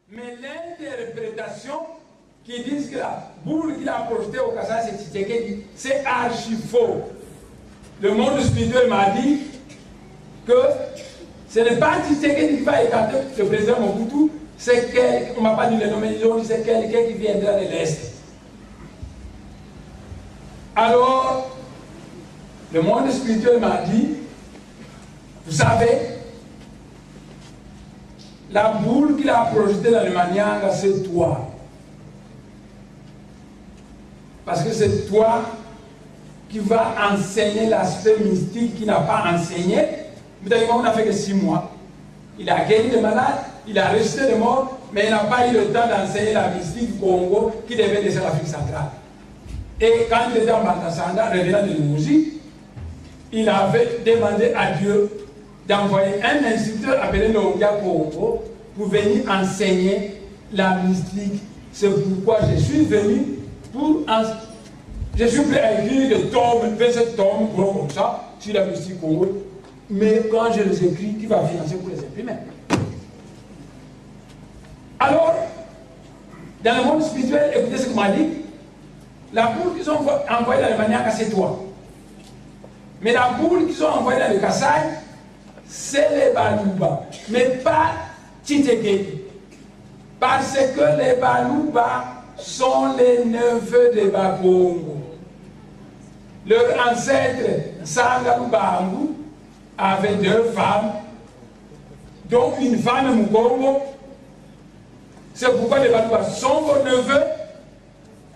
Mais l'interprétation qui dit que la boule qu'il a projetée au Kassai, c'est Tshisekedi, c'est archi faux. Le monde spirituel m'a dit que ce n'est pas Tshisekedi qui va écarter le président Mobutu, c'est quelqu'un, on ne m'a pas dit le nom, mais ils ont dit c'est quelqu'un qui viendra de l'Est. Alors, le monde spirituel m'a dit, vous savez, la boule qu'il a projetée dans le Manianga, c'est toi. Parce que c'est toi qui vas enseigner l'aspect mystique qu'il n'a pas enseigné. Vous savez, on n'a fait que 6 mois. Il a guéri des malades, il a ressuscité des morts, mais il n'a pas eu le temps d'enseigner la mystique du Congo qui devait laisser l'Afrique centrale. Et quand il était en Bantasanda, revenant de Nouzi, il avait demandé à Dieu d'envoyer un instructeur appelé Nongia Congo pour venir enseigner la mystique. C'est pourquoi je suis venu pour enseigner. Je suis prêt à écrire des tomes, 27 tomes, comme ça, sur la mystique Congo. Mais quand je les écris, qui va financer pour les imprimer? Alors, dans le monde spirituel, écoutez ce qu'on m'a dit. La boule qu'ils ont envoyée dans le Manianga, c'est toi. Mais la boule qu'ils ont envoyée dans le Kassai, c'est les Baluba. Mais pas Tshisekedi. Parce que les Baluba sont les neveux des Bakongo. Leur ancêtre, Sangalou Bangu, avait 2 femmes, dont une femme Mukongo. C'est pourquoi les Baluba sont vos neveux.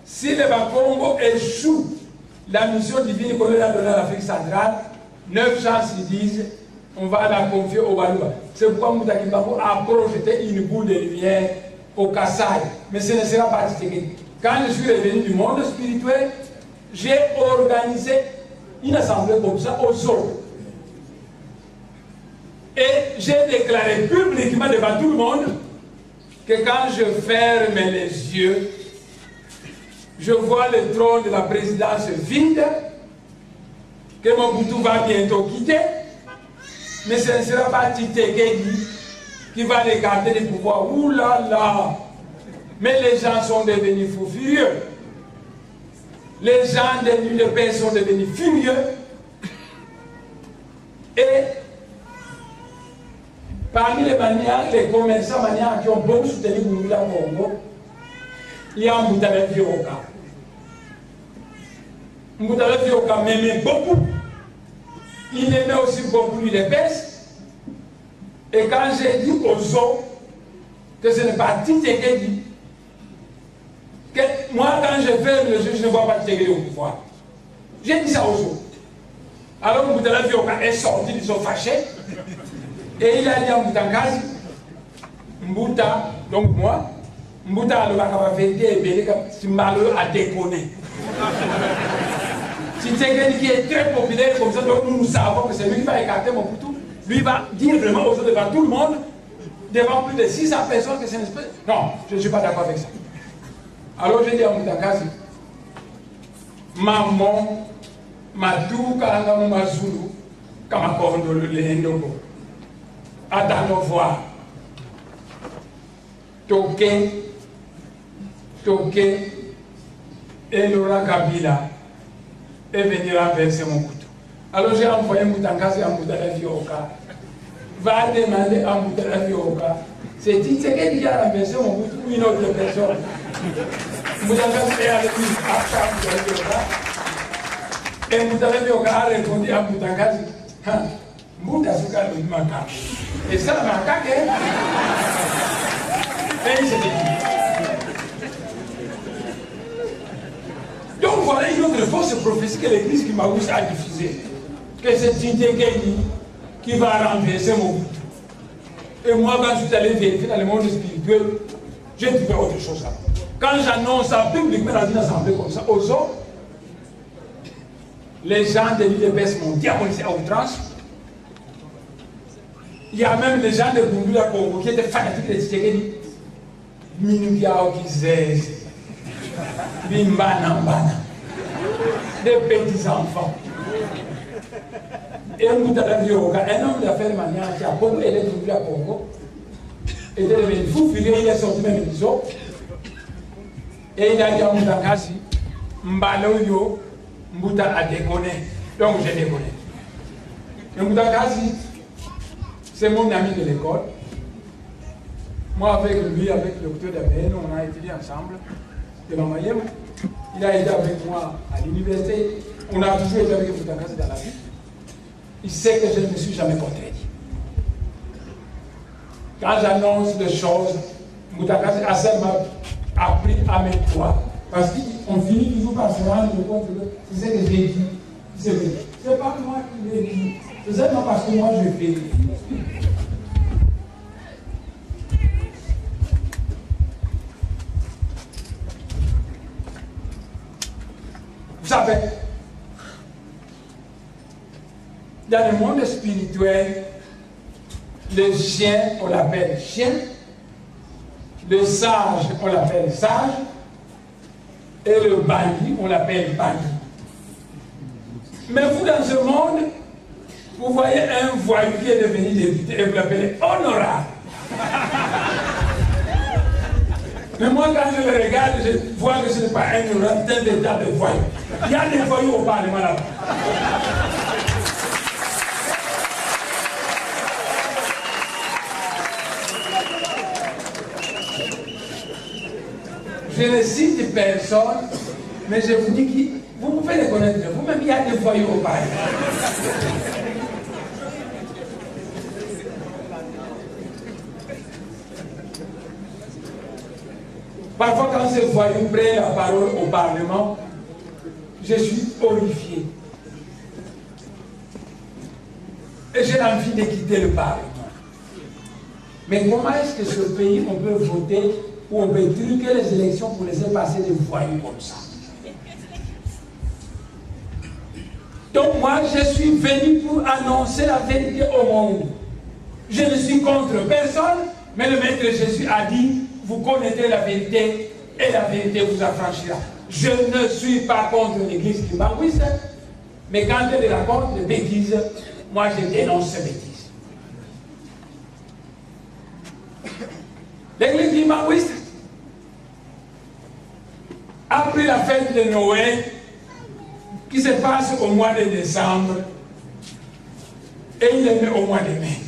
Si les Bakongo échouent la mission divine qu'on leur a donnée à l'Afrique centrale, 9 chances ils disent on va la confier aux Baluba. C'est pourquoi Moutaki Bango a projeté une boule de lumière au Kassai. Mais ce ne sera pas Tshisekedi. Quand je suis revenu du monde spirituel, j'ai organisé une assemblée comme ça au Zoo. Et j'ai déclaré publiquement devant tout le monde que quand je ferme les yeux, je vois le trône de la présidence vide, que Mobutu va bientôt quitter, mais ce ne sera pas Tshisekedi qui va les garder du pouvoir. Ouh là là! Mais les gens sont devenus fous furieux. Les gens des nuits de paix sont devenus furieux. Et parmi les manières, les commerçants manières qui ont beaucoup soutenu Bouloula Congo, il y a Mboutale Fioka. Mboutale Fioka m'aimait beaucoup. Il aimait aussi beaucoup l'UDPS. Et quand j'ai dit aux autres que ce n'est pas Tshisekedi, que moi quand je fais le jeu, je ne vois pas Tshisekedi au pouvoir. J'ai dit ça aux autres. Alors Mboutala Fioka est sorti, ils sont fâchés. Et il a dit à Mboutangazi, Mbouta, donc moi, Mbouta a vérité si malheureux a déconné. Si Tshisekedi qui est très populaire comme ça, donc nous savons que c'est lui qui va écarter Mobutu. Lui va dire vraiment aux autres devant tout le monde, devant plus de 600 personnes que c'est une espèce. Non, je ne suis pas d'accord avec ça. Alors j'ai dit à Mboutangazi, maman, Madou Kalanga Mazulu, Kamakondo le Lendogo. Attends voir. Toké, et Laura Kabila est venu renverser mon couteau. Alors j'ai envoyé Mboutangazi à Mboutala Fioka. Va demander à Mboutala Fioka. C'est Tshisekedi qui a renversé mon couteau ou une autre personne. Mboutangazi est allé à Mboutala Fioka. Et Mboutala Fioka a répondu à Mboutangazi. Mbouta Souka le macaque. Et ça, le macaque, et il s'est dit. Donc voilà une autre fausse prophétie que l'église Kimaouss a diffusée. Que c'est Tshisekedi qui va renverser mon but. Et moi, quand je suis allé vérifier dans le monde spirituel, j'ai trouvé autre chose là. Quand j'annonce ça publiquement dans une assemblée comme ça, aux autres, les gens de l'UDPS m'ont diabolisé à outrance. Il y a même des gens de Bouloula Congo qui étaient fanatiques de Tshisekedi. Minukiao Kizès, Bimbana Mbana, des petits enfants. Et Mboutala Fioka, un homme d'affaires manière qui a beaucoup aidé Bouloula Congo, était devenu fou furieux, il est sorti même des autres. Et il a dit à Moutakasi, Mbaloyo, Mbouta a déconné. Donc j'ai déconné. Et Moutakasi, c'est mon ami de l'école. Moi, avec lui, avec le docteur Dabel, on a étudié ensemble. De Mamayem. Il a été avec moi à l'université. On a toujours été avec Moutakasi dans la vie. Il sait que je ne me suis jamais contredit. Quand j'annonce des choses, Moutakasi Hassan m'a appris à mes droits. Parce qu'on finit toujours par se rendre compte que c'est ce que j'ai dit. C'est pas moi qui l'ai dit. C'est seulement parce que moi je fais. Vous savez, dans le monde spirituel, le chien, on l'appelle chien, le sage, on l'appelle sage, et le bandit, on l'appelle bandit. Mais vous, dans ce monde, vous voyez un voyou qui est devenu député et vous l'appelez honorable. Mais moi, quand je le regarde, je vois que ce n'est pas un honorable, c'est un véritable voyou. Il y a des voyous au Parlement là-bas. Je ne cite personne, mais je vous dis que vous pouvez les connaître. Vous-même, il y a des voyous au Parlement. Parfois, quand ces voyous prennent la parole au Parlement, je suis horrifié. Et j'ai envie de quitter le Parlement. Mais comment est-ce que ce pays, on peut voter ou on peut truquer les élections pour laisser passer des voyous comme ça? Donc moi, je suis venu pour annoncer la vérité au monde. Je ne suis contre personne, mais le Maître Jésus a dit, vous connaîtrez la vérité et la vérité vous affranchira. Je ne suis pas contre l'église kimbangwiste, mais quand elle raconte des bêtises, moi je dénonce ces bêtises. L'église kimbangwiste, après la fête de Noël, qui se passe au mois de décembre, et il est au mois de mai.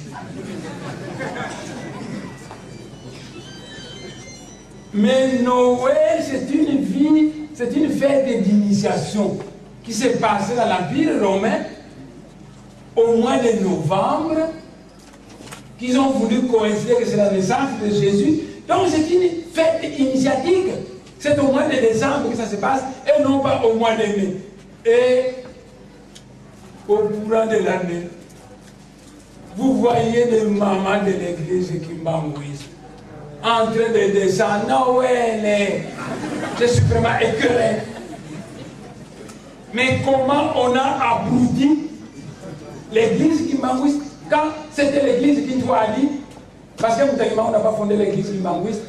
Mais Noël, c'est une fête d'initiation qui s'est passée dans l'Empire romain au mois de novembre, qu'ils ont voulu coïncider que c'est la naissance de Jésus. Donc c'est une fête initiatique. C'est au mois de décembre que ça se passe et non pas au mois de mai. Et au courant de l'année, vous voyez les mamans de l'église kimbangwiste en train de descendre. Noël, je suis vraiment écœuré. Mais comment on a abruti l'église kimbangwiste quand c'était l'église Kintwali? Parce que Moutakimango n'a pas fondé l'église kimbangwiste.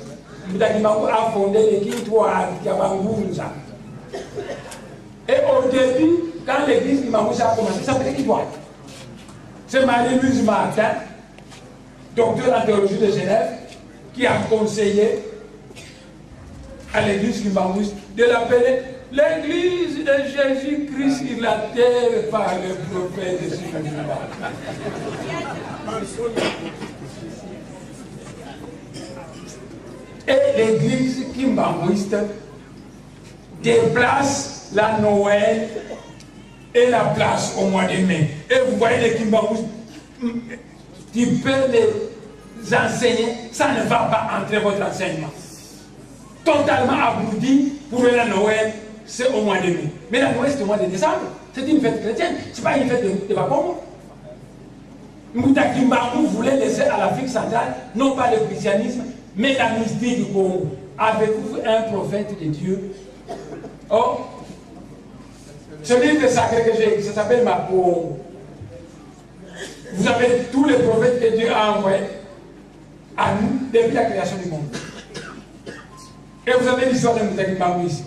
Moutakimango a fondé l'église Kintwali Kiabangunza. Et au début, quand l'église kimbangwiste a commencé, ça s'appelait Kintwali. C'est Marie-Louise Martin, docteur en théologie de Genève, qui a conseillé à l'église kimbangwiste de l'appeler l'église de Jésus-Christ sur la terre par le prophète de Jésus-Christ. Et l'église kimbangwiste déplace la Noël et la place au mois de mai. Et vous voyez les kimbangwistes, tu peux les enseigner, ça ne va pas entrer votre enseignement. Totalement abruti pour la Noël, c'est au mois de mai. Mais la Noël, c'est au mois de décembre. C'est une fête chrétienne, ce n'est pas une fête de Bakongo. Moutakimango voulait laisser à l'Afrique centrale, non pas le christianisme, mais la mystique du Congo. Avez-vous un prophète de Dieu? Oh, ce livre sacré que j'ai écrit, ça s'appelle Makongo. Vous avez tous les prophètes que Dieu a envoyés à nous depuis la création du monde. Et vous avez l'histoire de Moutakimango ici.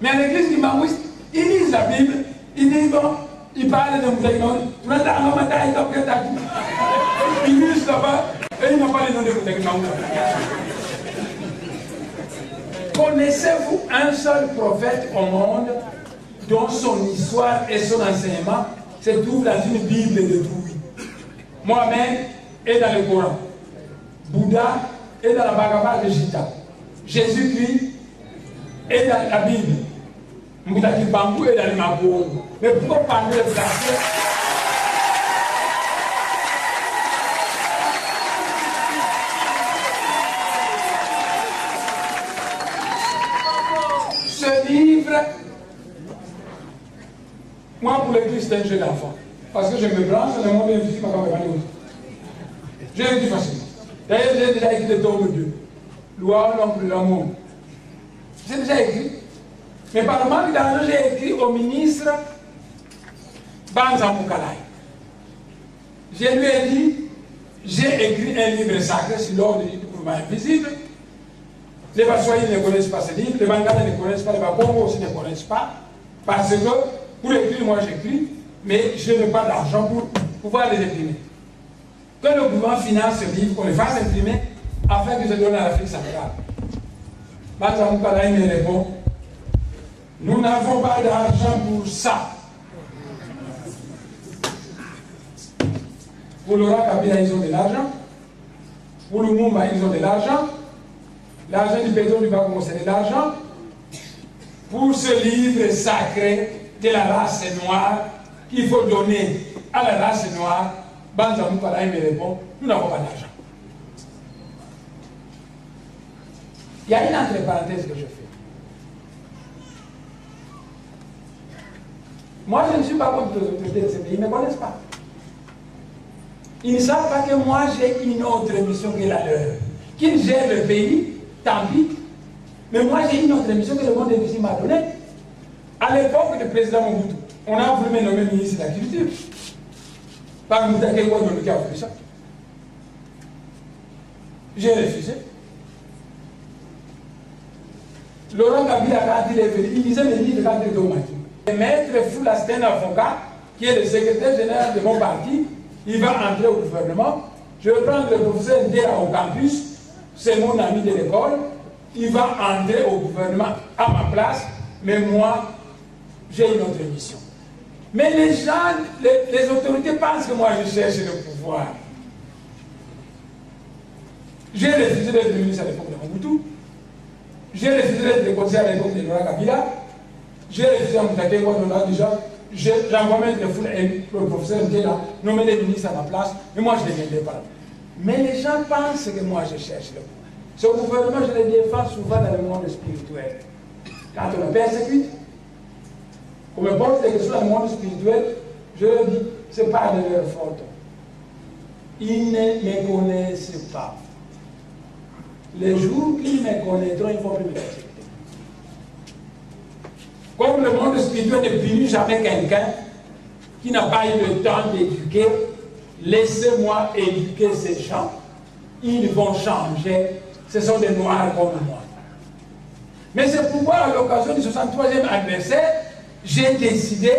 Mais à l'église kimbangwiste, ils lisent la Bible, ils disent bon, il parle de Moutaïnon, il glisse là-bas et il n'a pas le nom de Moutaïnon. Connaissez-vous un seul prophète au monde dont son histoire et son enseignement se trouvent dans une Bible de Douy? Mohamed est dans le Coran. Bouddha est dans la Bhagavad Gita. Jésus-Christ est dans la Bible. Moutaki Bambou est dans le Mabou. Mais pourquoi parler de français? Ce livre, moi pour le Christ, c'est un jeu d'enfant. Parce que je me branche dans le monde invisible, ma campagne. Je l'ai dit facilement. D'ailleurs, j'ai déjà écrit le tome 2. Loi, l'homme, l'amour. J'ai déjà écrit. Mais par le manque d'argent, j'ai écrit au ministre Banza Moukalai. Je lui ai dit, j'ai écrit un livre sacré sur l'ordre du mouvement invisible. Les Bassoïs ne connaissent pas ce livre, les Bangalais ne connaissent pas, les Babongos aussi ne connaissent pas. Parce que pour écrire, moi j'écris, mais je n'ai pas d'argent pour pouvoir les imprimer. Que le gouvernement finance ce livre, qu'on les fasse imprimer, afin que je donne à l'Afrique centrale. Banza Moukalai me répond, nous n'avons pas d'argent pour ça. Pour Laurent Kabila, ils ont de l'argent. Pour Lumumba, ils ont de l'argent. L'argent du pétrole du Bakongo, c'est de l'argent. Pour ce livre sacré de la race noire, qu'il faut donner à la race noire, Banza Moukalai me répond, nous n'avons pas d'argent. Il y a une entre parenthèses que je fais. Moi, je ne suis pas contre les autorités de ce pays, ils ne me connaissent pas. Ils ne savent pas que moi, j'ai une autre mission que la leur. Qu'ils gèrent le pays, tant pis. Mais moi, j'ai une autre mission que le monde invisible m'a donnée. À l'époque du président Mobutu, on a voulu me nommer ministre de la Culture. Par Moutake Ouadou qui a voulu ça. J'ai refusé. Laurent Kabila, quand il est venu, il lisait mes livres quand il était au Maki. Le maître Foula, c'est un avocat qui est le secrétaire général de mon parti. Il va entrer au gouvernement. Je vais prendre le professeur Ndéa au campus. C'est mon ami de l'école. Il va entrer au gouvernement à ma place. Mais moi, j'ai une autre mission. Mais les gens, les autorités pensent que moi, je cherche le pouvoir. J'ai refusé d'être ministre à l'époque de Mobutu. J'ai refusé d'être le conseiller à l'époque de Laurent Kabila. J'ai refusé à Moutake Ouadou déjà. J'envoie même le professeur Ndéa nommer les ministres à ma place. Mais moi, je ne les deviendrai pas. Mais les gens pensent que moi, je cherche le pouvoir. Ce gouvernement, je le défends souvent dans le monde spirituel. Quand on me persécute, on me pose des questions dans le monde spirituel, je leur dis, ce n'est pas de leur faute. Ils ne me connaissent pas. Les jours qu'ils me connaîtront, il ne faut plus me persécuter. Comme le monde spirituel ne punit jamais quelqu'un qui n'a pas eu le temps d'éduquer, laissez-moi éduquer ces gens. Ils vont changer. Ce sont des noirs comme moi. Mais c'est pourquoi, à l'occasion du 63e anniversaire, j'ai décidé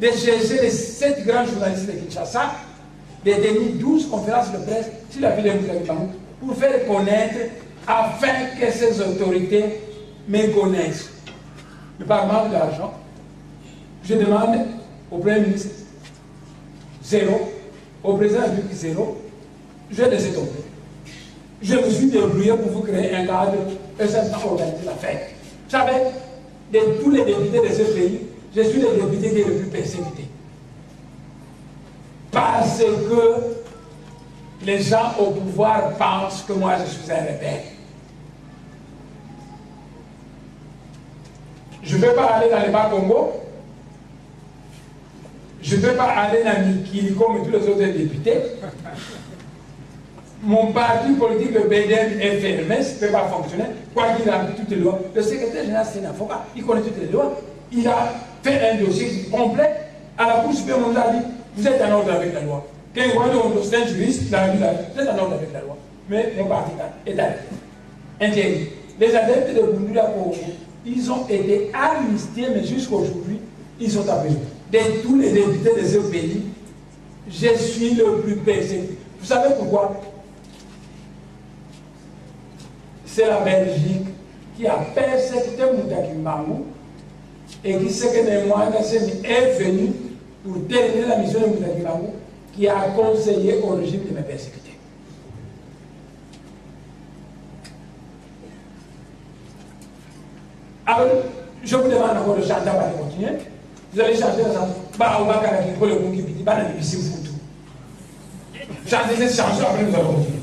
de chercher les 7 grands journalistes de Kinshasa, de tenir 12 conférences de presse sur la ville de Moutaïbamou pour faire connaître, afin que ces autorités me connaissent. Mais par manque d'argent, je demande au Premier ministre 0, au président de la République 0, je vais laisser tomber. Je me suis débrouillé pour vous créer un cadre et simplement organiser la fête. Vous savez, de tous les députés de ce pays, je suis le député qui est le plus persécuté. Parce que les gens au pouvoir pensent que moi je suis un rebelle. Je ne peux pas aller dans les Bas-Congo. Je ne peux pas aller dans Mikili comme tous les autres députés. Mon parti politique, le BDM, est fermé, ça ne peut pas fonctionner. Quoi qu'il a toutes les lois. Le secrétaire général, c'est un avocat, il connaît toutes les lois. Il a fait un dossier complet. À la Cour suprême, on nous a dit, vous êtes en ordre avec la loi. Quand c'est un juriste, dans la vie, vous êtes en ordre avec la loi. Mais mon parti est arrêté. Interdit. Les adeptes de Bundula Congo, ils ont été amnistiés, mais jusqu'à aujourd'hui, ils sont à prison. de tous les députés de ce pays, je suis le plus persécuté. Vous savez pourquoi? C'est la Belgique qui a persécuté Moutaki Mbangou et qui sait que Némoine est venu pour terminer la mission de Moutaki Mbangou, qui a conseillé au régime de me persécuter. Alors, je vous demande encore de chanter avant de continuer. Vous allez chanter ça. Bah, on va faire un peu le bon qui dit, bah, on ici au tout. Chantez cette chanson, après nous allons continuer.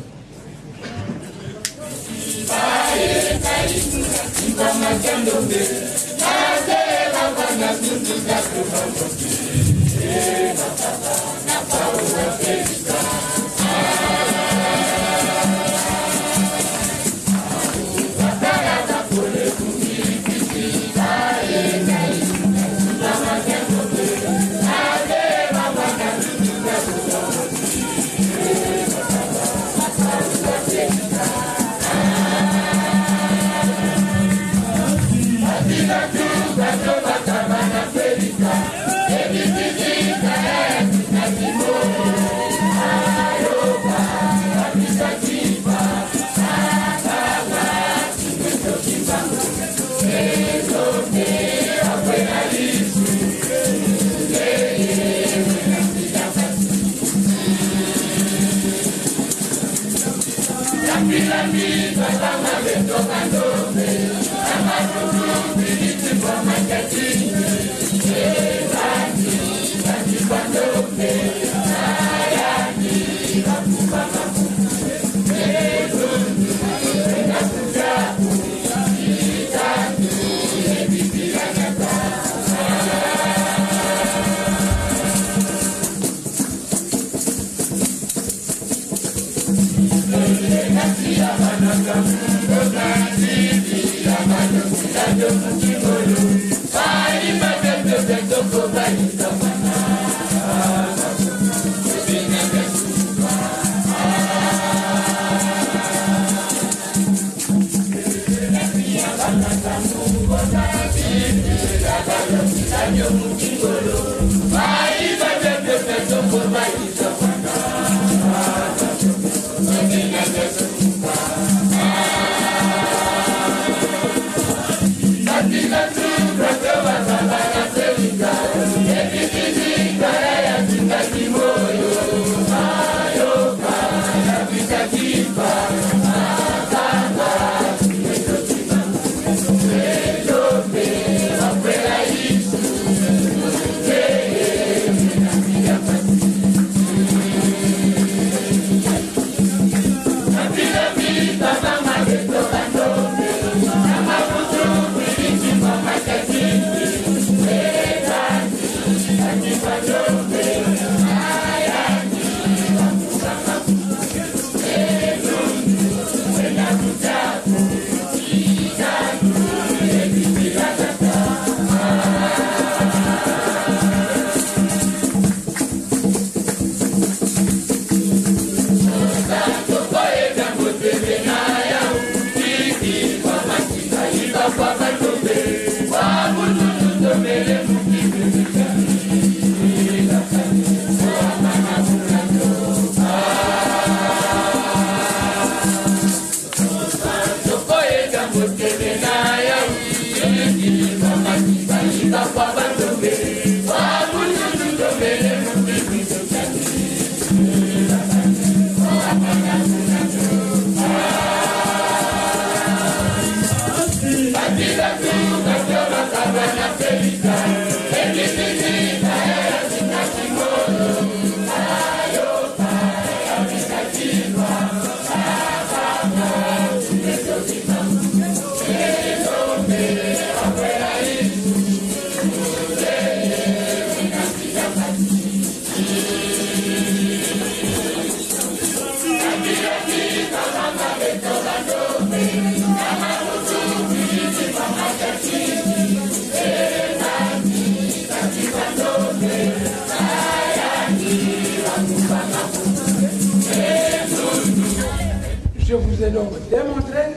Je vous ai donc démontré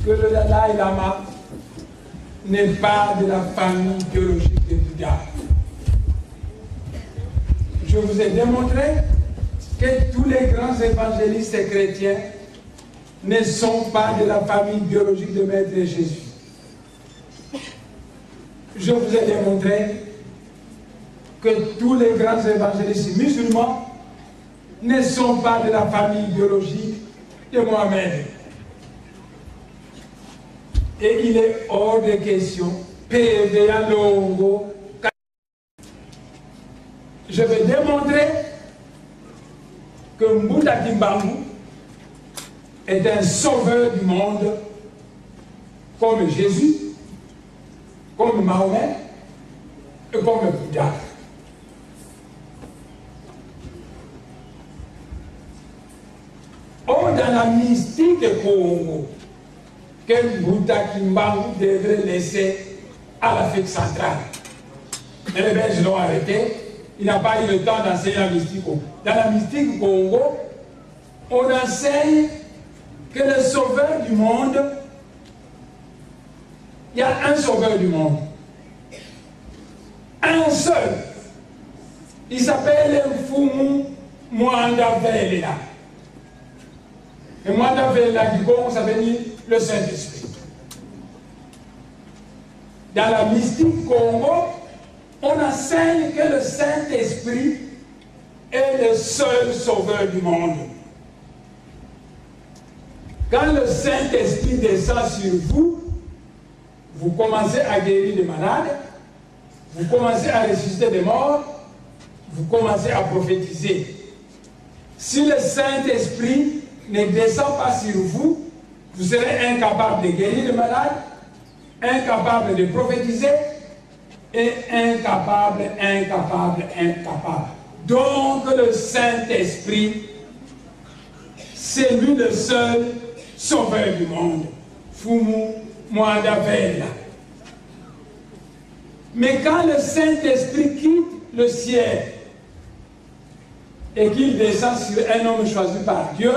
que le Dalai Lama n'est pas de la famille biologique de Judas. Je vous ai démontré que tous les grands évangélistes chrétiens ne sont pas de la famille biologique de Maître Jésus. Je vous ai démontré que tous les grands évangélistes musulmans ne sont pas de la famille biologique de Mohamed. Et il est hors de question, PVA Longo. Je vais démontrer que Mbouta Kimbangu est un sauveur du monde comme Jésus, comme Mahomet et comme Bouddha. Or, dans la mystique Congo, que Mbouta Kimbangu devrait laisser à l'Afrique centrale. Mais les Belges l'ont arrêté. Il n'a pas eu le temps d'enseigner la mystique. Dans la mystique Congo, on enseigne que le sauveur du monde, il y a un sauveur du monde. Un seul. Il s'appelle Mfumu Mwanda Velela. Et Mwanda Velela du Congo, ça veut dire le Saint-Esprit. Dans la mystique Congo, on enseigne que le Saint-Esprit est le seul sauveur du monde. Quand le Saint-Esprit descend sur vous, vous commencez à guérir des malades, vous commencez à ressusciter des morts, vous commencez à prophétiser. Si le Saint-Esprit ne descend pas sur vous, vous serez incapable de guérir les malades, incapable de prophétiser, et incapable. Donc le Saint-Esprit, c'est lui le seul sauveur du monde. Fumu Mwanda Velela. Mais quand le Saint-Esprit quitte le ciel et qu'il descend sur un homme choisi par Dieu,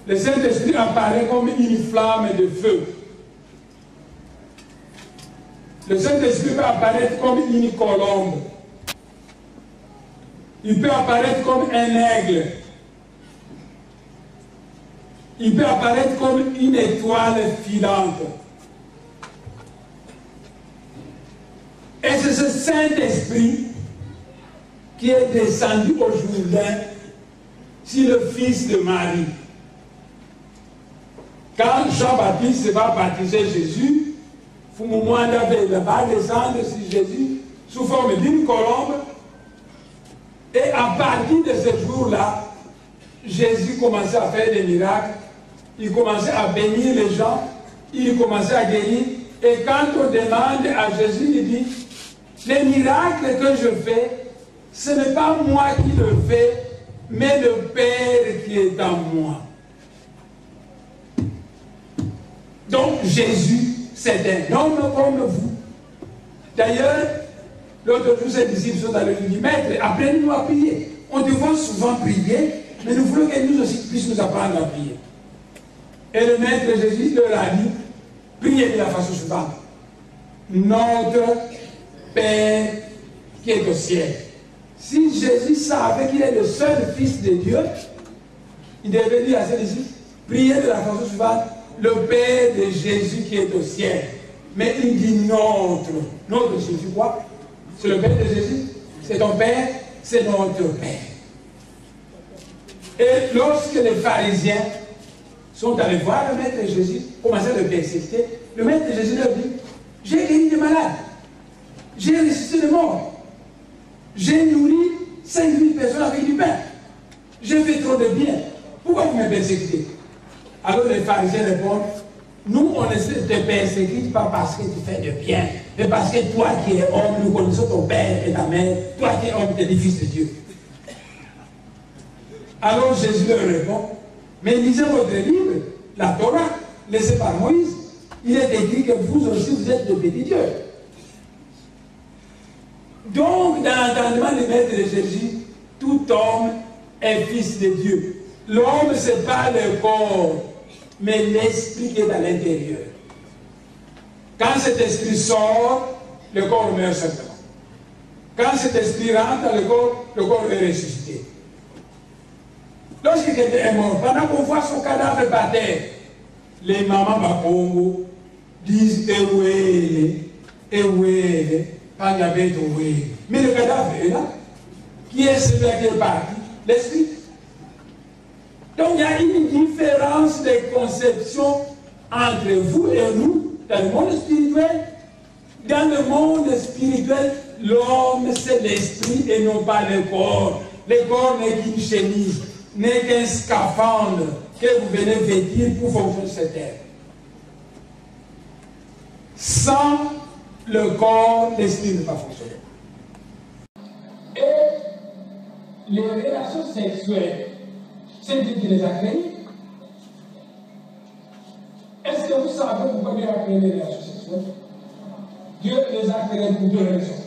le Saint-Esprit apparaît comme une flamme de feu. Le Saint-Esprit peut apparaître comme une colombe. Il peut apparaître comme un aigle. Il peut apparaître comme une étoile filante. Et c'est ce Saint-Esprit qui est descendu au Jourdain sur le fils de Marie. Quand Jean-Baptiste va baptiser Jésus, Mwanda Velela va descendre sur Jésus sous forme d'une colombe. Et à partir de ce jour-là, Jésus commençait à faire des miracles. Il commençait à bénir les gens. Il commençait à guérir. Et quand on demande à Jésus, il dit, les miracles que je fais, ce n'est pas moi qui le fais, mais le Père qui est en moi. Donc Jésus, c'est un homme comme vous. D'ailleurs, l'autre jour, ses disciples sont allés lui dire, Maître, apprenez-nous à prier. On te voit souvent prier, mais nous voulons que nous aussi puissions nous apprendre à prier. Et le Maître Jésus leur a dit, priez de la façon suivante. Notre Père qui est au ciel. Si Jésus savait qu'il est le seul Fils de Dieu, il devait dire à ses disciples, priez de la façon suivante, le Père de Jésus qui est au ciel. Mais il dit notre. Notre Jésus quoi? C'est le Père de Jésus. C'est ton Père, c'est notre Père. Et lorsque les pharisiens sont allés voir le Maître Jésus, commençaient à le persécuter, le Maître Jésus leur dit, j'ai guéri des malades, j'ai ressuscité des morts, j'ai nourri 5000 personnes avec du pain, j'ai fait trop de bien, pourquoi vous me persécutez? Alors les pharisiens répondent, nous on ne te persécute pas parce que tu fais de bien, mais parce que toi qui es homme, nous connaissons ton père et ta mère, toi qui es homme, tu es le Fils de Dieu. Alors Jésus leur répond, mais lisez votre livre, la Torah, laissée par Moïse, il est écrit que vous aussi vous êtes de petits dieux. Donc dans l'entendement du Maître de Jésus, tout homme est fils de Dieu. L'homme, ce n'est pas le corps, mais l'esprit qui est à l'intérieur. Quand cet esprit sort, le corps meurt simplement. Quand cet esprit rentre dans le corps est ressuscité. Lorsqu'il est mort, pendant qu'on voit son cadavre par terre, les mamans Bakongo disent Ewele, Panyabet Ewele. Mais le cadavre est là. Qui est celui qui est parti? L'esprit. Donc il y a une différence de conception entre vous et nous dans le monde spirituel. Dans le monde spirituel, l'homme c'est l'esprit et non pas le corps. Le corps n'est qu'une chemise, n'est qu'un scaphandre que vous venez vêtir pour fonctionner sur cette terre. Sans le corps, l'esprit ne peut pas fonctionner. Et les relations sexuelles, c'est Dieu qui les a créées. Est-ce que vous savez pourquoi Dieu a créé les relations sexuelles? Dieu les a créées pour deux raisons.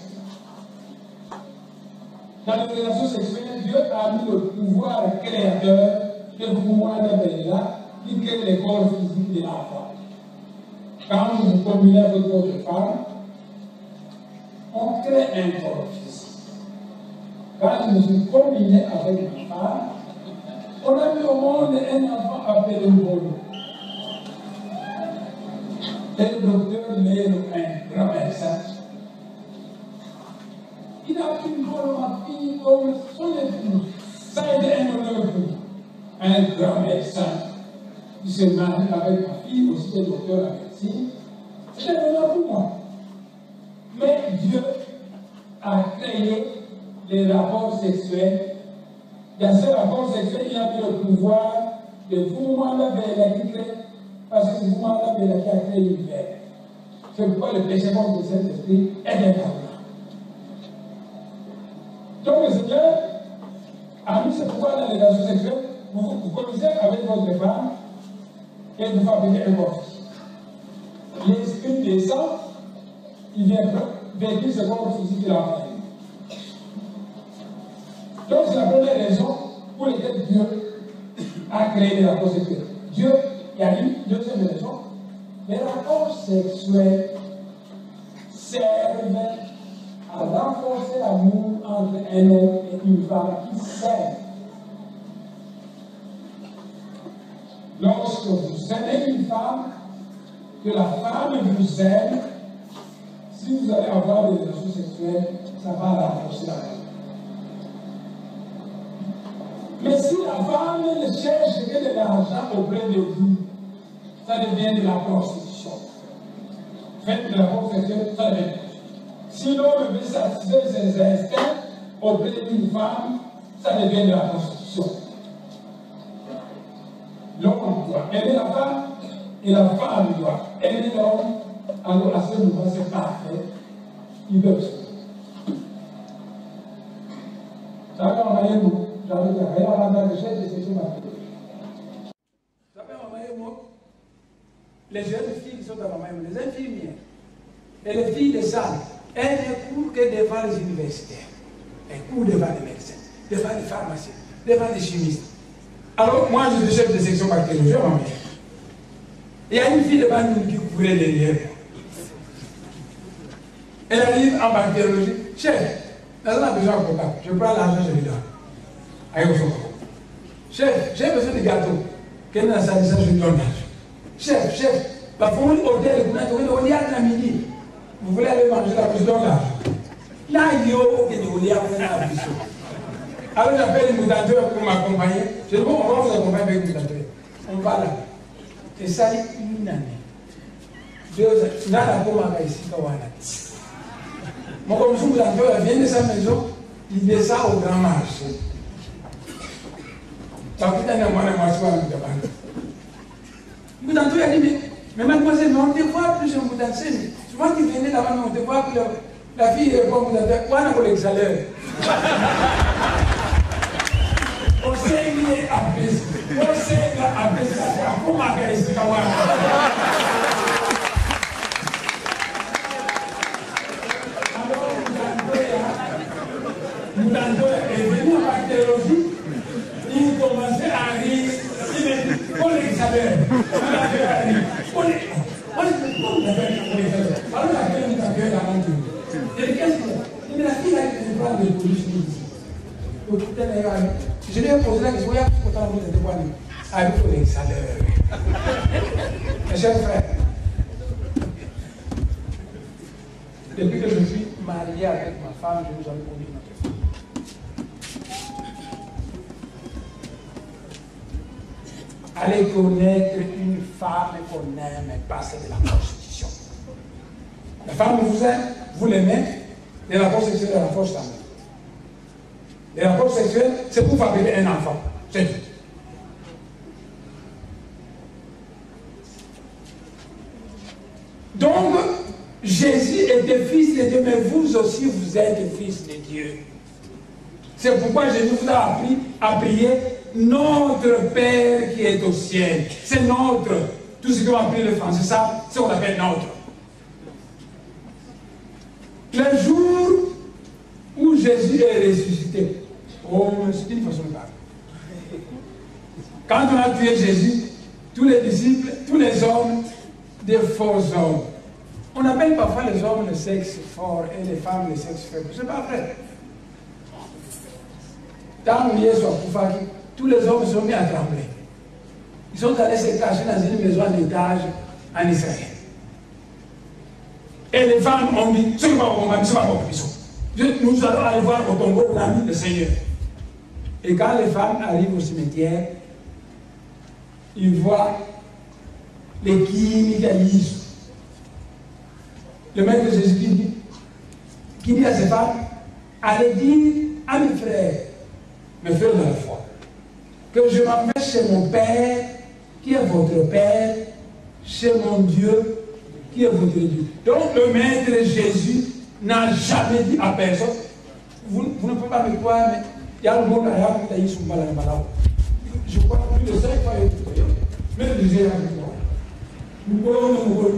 Dans les relations sexuelles, Dieu a mis le pouvoir créateur que vous m'avez là, qui crée les corps physiques de l'enfant. Quand vous combinez avec votre femme, on crée un corps physique. Quand je me suis combiné avec ma femme, on a mis au monde un enfant appelé Mbolo. Et le docteur Léo, un grand médecin, il a pris ma fille comme son épouse. Ça a été un honneur pour lui. Un grand médecin qui se marie avec ma fille, aussi le docteur en médecine. C'est un honneur pour moi. Mais Dieu a créé les rapports sexuels. Dans ces rapports sexuels, il a mis le pouvoir de vous m'enlever qui crée, parce que c'est vous m'enlever qui a créé l'univers. C'est pourquoi le péché contre cet esprit est incarné. Donc le Seigneur a mis ce pouvoir dans les relations sexuelles. Vous commencez avec votre femme et vous fabriquez un corps. L'esprit descend, il vient vécu ce corps physique qu'il a fait. Donc c'est la première raison pour laquelle Dieu a créé les rapports sexuels. Dieu, il y a une deuxième raison. Les rapports sexuels servent à renforcer l'amour entre un homme et une femme qui s'aiment. Lorsque vous aimez une femme, que la femme vous aime, si vous allez avoir des relations sexuelles, ça va renforcer l'amour. Mais si la femme ne cherche que de l'argent auprès de vous, ça devient de la prostitution. Faites de la prostitution, ça devient. Si l'homme veut satisfaire ses instincts auprès d'une femme, ça devient de la prostitution. L'homme doit aimer la femme et la femme doit aimer l'homme. Alors à ce moment, c'est parfait. Ils peuvent se faire. Ça va envoyer nous. J'avais dit, regarde la recherche de ces choses. Ça va envoyer moi. Les jeunes filles qui sont dans ma main, les infirmières et les filles de salle. Elles ne courent que devant les universitaires. Elles courent devant les médecins, devant les pharmaciens, devant les chimistes. Alors, moi, je suis chef de section bactériologie, ma mère. Il y a une fille devant nous qui courait derrière. Elle arrive en bactériologie. Chef, on a besoin de contact. Je prends l'argent, je lui donne. Chef, j'ai besoin de gâteaux. Quel est la salle, je lui donne l'argent. Chef, la famille hôtel, on y a à midi. Vous voulez aller manger la bouche dans l'argent. Là, il y a un bichon. Alors j'appelle le mutateur pour m'accompagner. Je dis, bon, on va vous accompagner avec le mutateur. On va là. Et ça, une année. 2 ans. Là, la pomme a ici, quand on a. Mon comme le mutateur vient de sa maison, il descend au grand marché. Ça fait un mois de marché à le le mutateur a dit, mais mademoiselle, on te voit plus un mutateur. Souvent, tu venais là-bas, on te voit que la fille répond au mutateur, on a pour le salaire. On sait qu'il est apaisé. On sait qu'il est apaisé. Comment est-ce qu'il Mutateur est venu en bactériologie. Il commençait à rire. Il dit, on est salaire. On a fait à rire. On est salaire. femme de police nous dit. Je lui ai posé la question, il y a pourtant vous êtes bonne. Ah, il faut les salaires. Mes chers frères, depuis que je suis marié avec ma femme, je nous avons conduit notre femme. Allez connaître une femme qu'on aime et passer de la prostitution. La femme vous aime, vous l'aimez, les rapports sexuels, les rapports sexuels. Les rapports sexuels, c'est pour fabriquer un enfant. C'est tout. Donc, Jésus était fils de Dieu, mais vous aussi, vous êtes fils de Dieu. C'est pourquoi Jésus vous a appris à prier notre Père qui est au ciel. C'est notre. Tout ce qu'on a appris le français, ça, c'est ce qu'on appelle notre. Le jour où Jésus est ressuscité, oh, c'est une façon de parler. Quand on a tué Jésus, tous les disciples, tous les hommes, des faux hommes. On appelle parfois les hommes le sexe fort et les femmes le sexe faible. Ce n'est pas vrai. Tant que Jésus a Koufaki, tous les hommes sont mis à trembler. Ils sont allés se cacher dans une maison en étage en Israël. Et les femmes ont dit, ce n'est pas bon, ce n'est pas bon. Nous allons aller voir au tombeau l'ami du Seigneur. Et quand les femmes arrivent au cimetière, ils voient les Kimikaïs. Le maître Jésus qui dit à ses femmes, allez dire à mes frères de la foi, que je m'en vais chez mon Père, qui est votre Père, chez mon Dieu, qui est votre Dieu. Donc le maître Jésus n'a jamais dit à personne, vous ne pouvez pas me croire, mais il y a le monde à je crois que plus de 5 fois, même le Jésus a dit, nous pouvons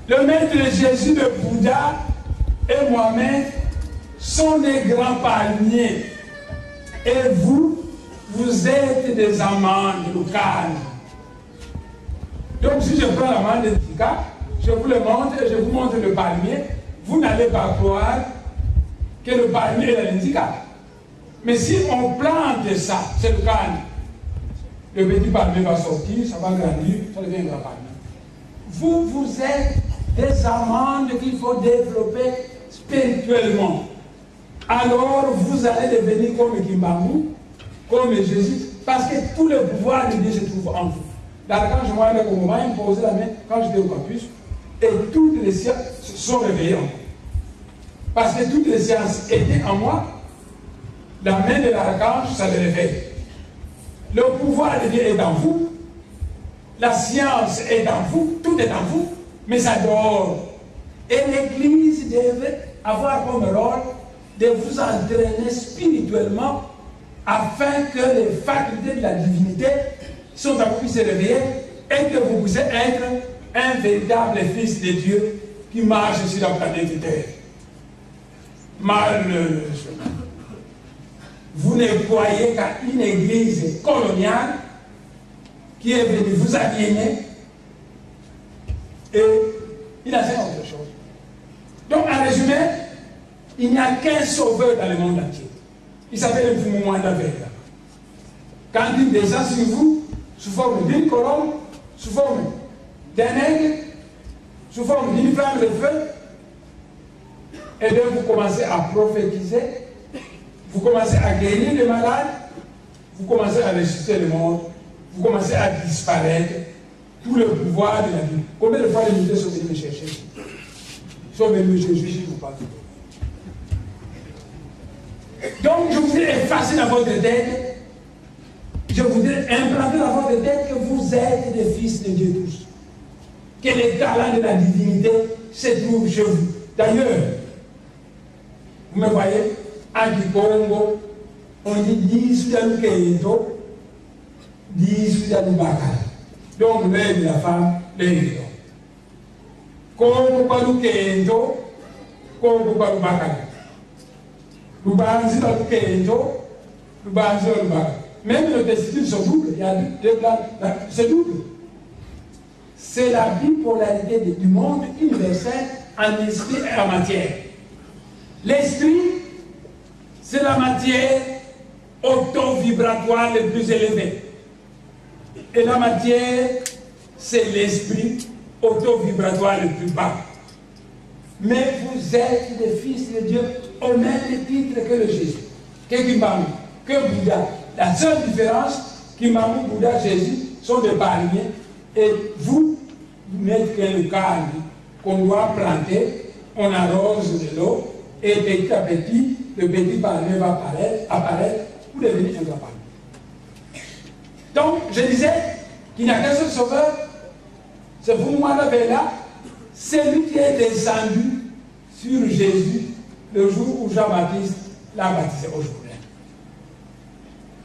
le maître Jésus, le Bouddha et moi-même sont des grands palmiers. Et vous, vous êtes des amandes locales. Donc si je prends l'amande de Tika, je vous le montre et je vous montre le palmier, vous n'allez pas croire que le palmier est l'indica. Mais si on plante ça, c'est le canne. Le petit palmier va sortir, ça va grandir, ça devient un grand palmier. Vous, vous êtes des amandes qu'il faut développer spirituellement. Alors vous allez devenir comme Kimbangu, comme Jésus, parce que tout le pouvoir de Dieu se trouve en vous. Là, quand je vois le moment, il me posait la main quand j'étais au campus, et toutes les sciences se sont réveillées en moi. Parce que toutes les sciences étaient en moi, la main de l'archange, ça le réveille. Le pouvoir de Dieu est en vous, la science est en vous, tout est en vous, mais ça dort. Et l'Église devait avoir comme rôle de vous entraîner spirituellement afin que les facultés de la divinité sont à vous puisse se réveiller et que vous puissiez être un véritable fils de Dieu qui marche sur la planète Terre. Malheureusement, vous ne croyez qu'à une église coloniale qui est venue vous aliéner et il enseigne autre chose. Donc, en résumé, il n'y a qu'un sauveur dans le monde entier. Il s'appelle le mouvement d'Avera. Quand il descend sur vous, sous forme d'une colombe, sous forme d'un aigle, sous forme d'une flamme de feu, et bien vous commencez à prophétiser, vous commencez à guérir les malades, vous commencez à ressusciter le monde, vous commencez à disparaître, tout le pouvoir de la vie. Combien de fois les militaires sont venus me chercher? Ils sont venus me chercher, je ne vous parle pas. Donc je voudrais effacer dans votre tête, je voudrais implanter dans votre tête que vous êtes des fils de Dieu tous. Que les talents de la divinité se trouvent chez vous. D'ailleurs, vous me voyez, à Kikongo, on dit 10 Soudanou Keito, 10 Soudanou Bakar. Donc l'œil de la femme, l'œil de l'homme. Kongo Palou Keito, Kongo Palou Bakar. Lubanzi Palou Keito, Lubanzi Palou Bakar. Même les testicules sont doubles, il y a deux blancs, c'est double. c'est la bipolarité du monde universel en esprit et en matière. L'esprit, c'est la matière auto-vibratoire le plus élevée. Et la matière, c'est l'esprit auto-vibratoire le plus bas. Mais vous êtes des fils de Dieu au même titre que le Jésus, que Kimbamu, que Bouddha. La seule différence, Kimbamu, Bouddha, Jésus sont des palmiers et vous mettez le cadre qu'on doit planter, on arrose de l'eau et petit à petit, le petit palmier va apparaître pour devenir un grand palmier. Donc, je disais qu'il n'y a qu'un seul sauveur, c'est vous, moi, là, c'est lui qui est descendu sur Jésus le jour où Jean-Baptiste l'a baptisé au Jourdain.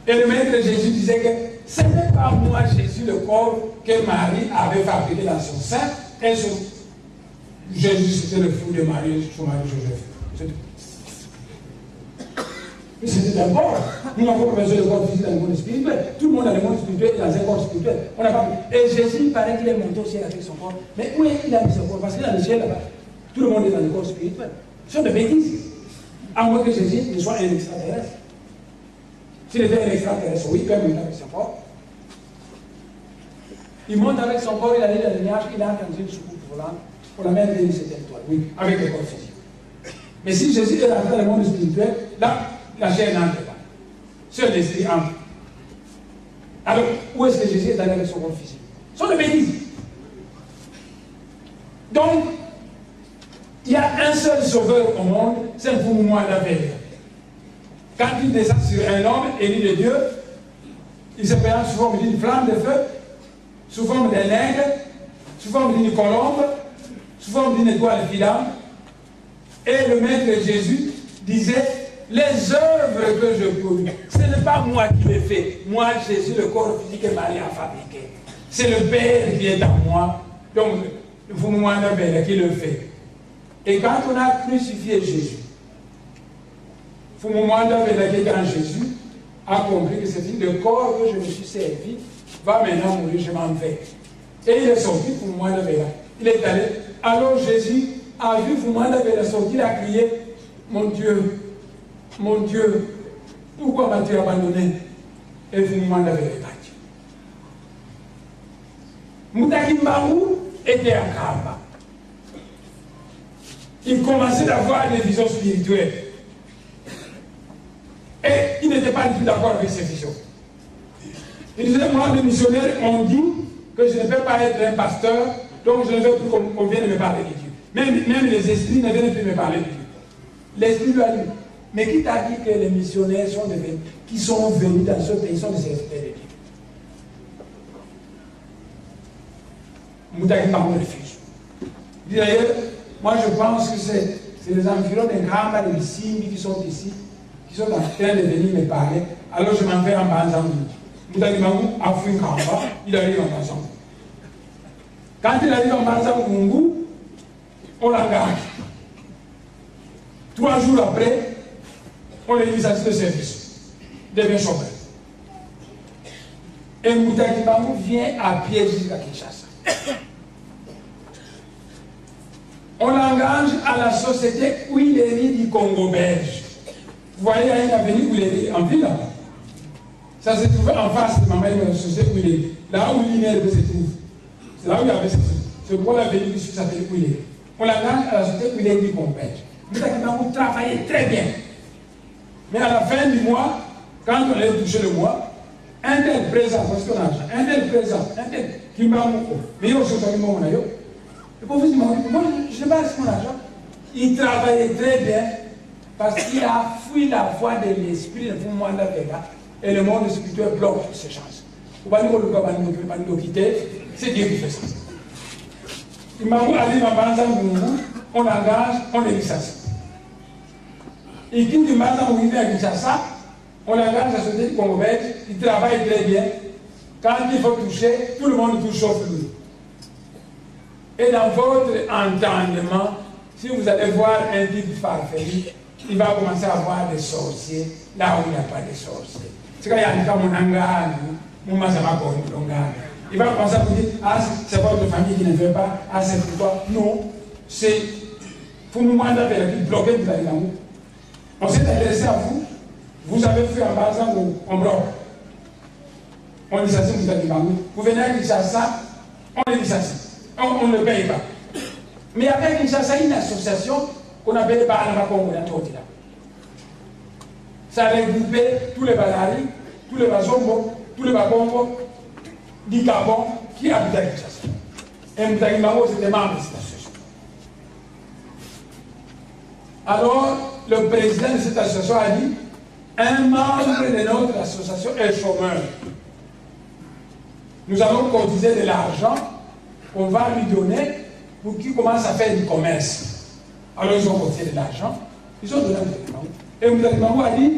Et le maître de Jésus disait que ce n'est pas moi, Jésus, le corps que Marie avait fabriqué dans son sein. Et Jésus, c'était le fou de Marie, son mari Joseph. Mais c'était un corps. Nous n'avons pas besoin de corps physique dans le monde spirituel. Tout le monde a le monde spirituel et dans un corps spirituel. On n'a pas. Et Jésus, il paraît qu'il est monté au ciel avec son corps. Mais où est-ce qu'il a mis son corps? Parce qu'il a le ciel là-bas. Tout le monde est dans le corps spirituel. Ce sont des bêtises. À moins que Jésus ne soit un extraterrestre. S'il était un extraterrestre, oui, il peut monter avec son corps. Il monte avec son corps, il a dit le lignage, il a entendu une soucoupe volante pour la même vie de cette étoile. Oui, avec le corps physique. Mais si Jésus est rentré dans le monde spirituel, là, la chair n'entre pas. Seul l'esprit entre. Alors, où est-ce que Jésus est allé avec son corps physique? Ce sont des bêtises. Donc, il y a un seul sauveur au monde, c'est un mouvement d'affaires. Quand il descend sur un homme élu de Dieu, il se présente sous forme d'une flamme de feu, sous forme d'un aigle, sous forme d'une colombe, sous forme d'une étoile filante. Et le maître Jésus disait, les œuvres que je produis, ce n'est pas moi qui les fais. Moi, Jésus, le corps physique que Marie a fabriqué. C'est le Père qui est en moi. Donc, vous m'en qui le fait. Et quand on a crucifié Jésus, vous quand Jésus a compris que c'est le corps que je me suis servi va maintenant mourir, je m'en vais. Et il est sorti pour moi de Béla. Il est allé. Alors Jésus a vu pour moi de Béla sortir, il a crié, mon Dieu, pourquoi m'as-tu abandonné? Et vous m'en avez répondu. Moutakimbamu était à Kamba. Il commençait à avoir des visions spirituelles. Et il n'était pas du tout d'accord avec ces visions. Il disait, moi, les missionnaires ont dit que je ne peux pas être un pasteur, donc je ne veux plus qu'on vienne me parler de Dieu. Même les esprits ne viennent plus me parler de Dieu. L'esprit lui a dit, mais qui t'a dit que les missionnaires sont devenus, qui sont venus dans ce pays, sont des serviteurs de Dieu? Moutaki Mamou refuse. D'ailleurs, moi je pense que c'est les environs des Gamba, des Simbi qui sont ici, qui sont en train de venir me parler. Alors je m'en vais en Banzangou. Moutaki Mamou a fui Gamba, il arrive en Banzangou. Quand il arrive en Banzangou, on l'engage. 3 jours après, on les licencie de service. Devient chômeur. Et Moutaki Mamou vient à pied jusqu'à Kinshasa. On l'engage à la société Huileri du Congo belge. Vous voyez, il y a une avenue Huileri en ville là-bas. Ça se trouve en face de la société Huileri. Là où l'INERB se trouve. C'est là où il y avait ce point l'avenue qui s'appelle Huileri. On l'engage à la société Huileri du Congo belge. Moutaki Mamou travaillait très bien. Mais à la fin du mois, quand on allait toucher le mois, un tel présent, parce qu'on a l'argent, un tel présent, un tel qui m'a beaucoup. Mais il y a aussi un moment, le pauvre dit, moi, je n'ai pas mon argent. Il travaillait très bien parce qu'il a fui la voie de l'esprit de Fumwanda Vega et le monde spirituel bloque ses chances. C'est Dieu qui fait ça. Il m'a dit, on engage, on les licencie. Il quitte du matin où il vient à Kinshasa, on engage la société du Congo belge, il travaille très bien. Quand il faut toucher, tout le monde touche sauf lui. Et dans votre entendement, si vous allez voir un type farfelu, il va commencer à voir des sorciers là où il n'y a pas de sorciers. C'est quand il y a un cas, mon angane, mon masama, mon angane. Il va commencer à vous dire, ah, c'est votre famille qui ne veut pas, ah, c'est pourquoi. Non, c'est pour nous demander qui bloquer vous allez là. On s'est intéressé à vous, vous avez fait un bazar en bloc. On licencie vous allez là. Vous venez à Kinshasa, on les licencie. On ne paye pas. Mais avec Kinshasa, il y a une association qu'on appelle Bahanama Congo. Ça a regroupé tous les Balari, tous les Bazombo, tous les Bakongo du Gabon qui habitent à Kinshasa. Et Moutakimango, c'était membre de cette association. Alors, le président de cette association a dit, un membre de notre association est chômeur. Nous allons cotiser de l'argent qu'on va lui donner pour qu'il commence à faire du commerce. Alors, ils ont cotisé de l'argent, ils ont donné à Moutakimango. Et Moutakimango a dit,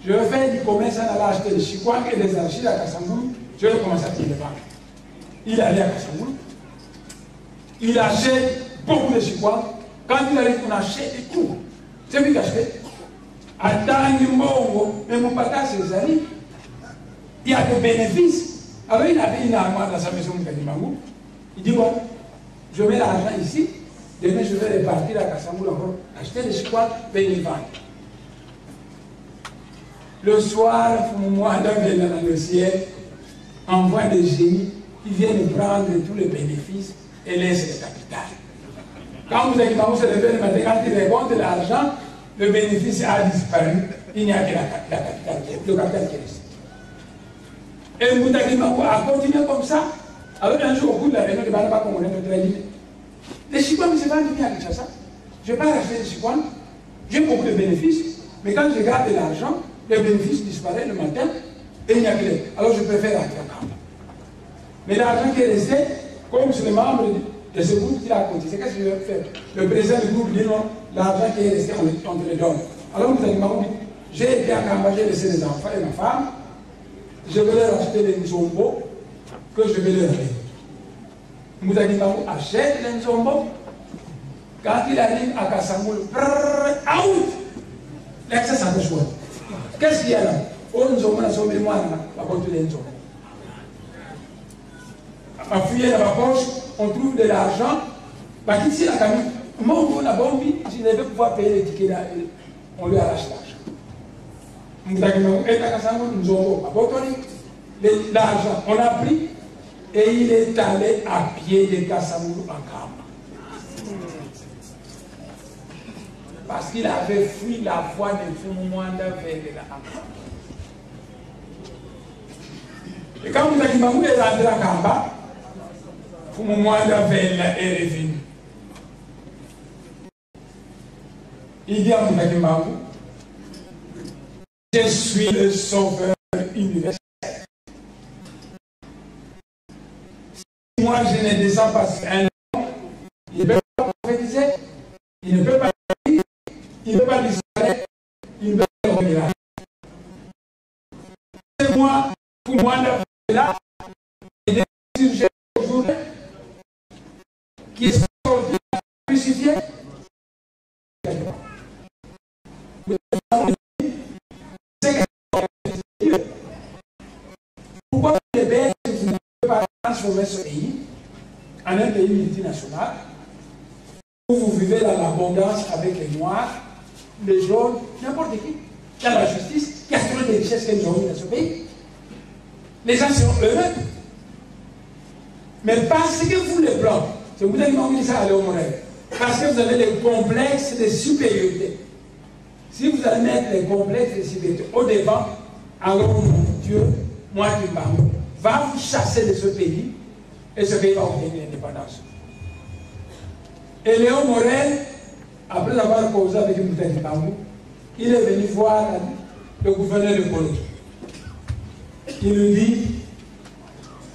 je vais faire du commerce en allant acheter des chikwang et des archives à Kassangoulou. Je vais commencer à tirer les banques. Il allait à Kassangoulou. Il achète beaucoup de chikwang. Quand il arrive, on achète tout. C'est lui qui achète. Attends, mais mon papa, c'est amis. Il y a des bénéfices. Alors il avait une armoire dans sa maison de Kadimangou. Il dit, bon, je mets l'argent ici. Demain, je vais repartir à Kassangoulou encore. Acheter des chikwang, payer les ventes. Le soir, moi, dans le ciel, envoie des génies qui viennent prendre tous les bénéfices et laissent le capital. Quand vous avez se lever le matin, quand il récolte l'argent, le bénéfice a disparu. Il n'y a que le capital qui est resté. Et Moutakimango a continué comme ça. Alors un jour, au bout de la réunion de Banaba Congolais, notre dit, les Chikwans, c'est pas bien à Kinshasa. Je ne vais pas acheter des Chikwans. J'ai beaucoup de bénéfices, mais quand je garde l'argent, les bénéfices disparaissent le matin et il n'y a que les. Alors je préfère rentrer à Kamba. Mais l'argent qui est resté, comme c'est le membre de ce groupe qui l'a cotisé, qu'est-ce que je vais faire? Le président du groupe dit non, l'argent qui est resté, on te le donne. Alors vous allez m'avoir dit, j'ai été à Kamba, j'ai laissé les enfants et ma femme, je vais leur acheter des nzombo que je vais leur donner. Vous allez m'avoir achète les nzombo. Quand il arrive à Kassangoulou, out! L'excès ça peut choisir. Qu'est-ce qu'il y a là? On nous a sauvé moi là, la porte de l'enzo. On fouille dans ma poche, on trouve de l'argent. Bah, ici, la camille, moi, on a bon vie, je ne vais pouvoir payer les tickets là, on lui arrache l'argent. Nous avons l'argent, on a pris et il est allé à pied de Kassangoulou en Kamba. Parce qu'il avait fui la voie de Fumumwanda vers la Kamba. Et quand vous avez dit que est rentré à Kamba, Fumumwanda vers est revenu. Il dit à Moutakimango, je suis le sauveur universel. Si moi je ne descends pas sur un homme, il ne peut pas prophétiser, il ne peut pas dire, il ne peut pas disparaître, il ne peut pas revenir. C'est moi, pour moi, là, et des sujets aujourd'hui qui sont crucifiés. Pourquoi les Belges ne peuvent pas transformer ce pays en un pays multinational où vous vivez dans l'abondance avec les Noirs, les jaunes, n'importe qui. Il y a la justice, il y a toutes les richesses que nous avons dans ce pays. Les gens seront heureux. Mais parce que vous, les Blancs, c'est vous avez dit ça à Léo Morel, parce que vous avez les complexes de supériorité. Si vous allez mettre les complexes de supériorité au devant, alors mon Dieu, moi qui parle, va vous chasser de ce pays et ce pays va obtenir l'indépendance. Et Léon Morel, après avoir causé avec Moutakimango Bambou, il est venu voir le gouverneur de Polo. Il lui dit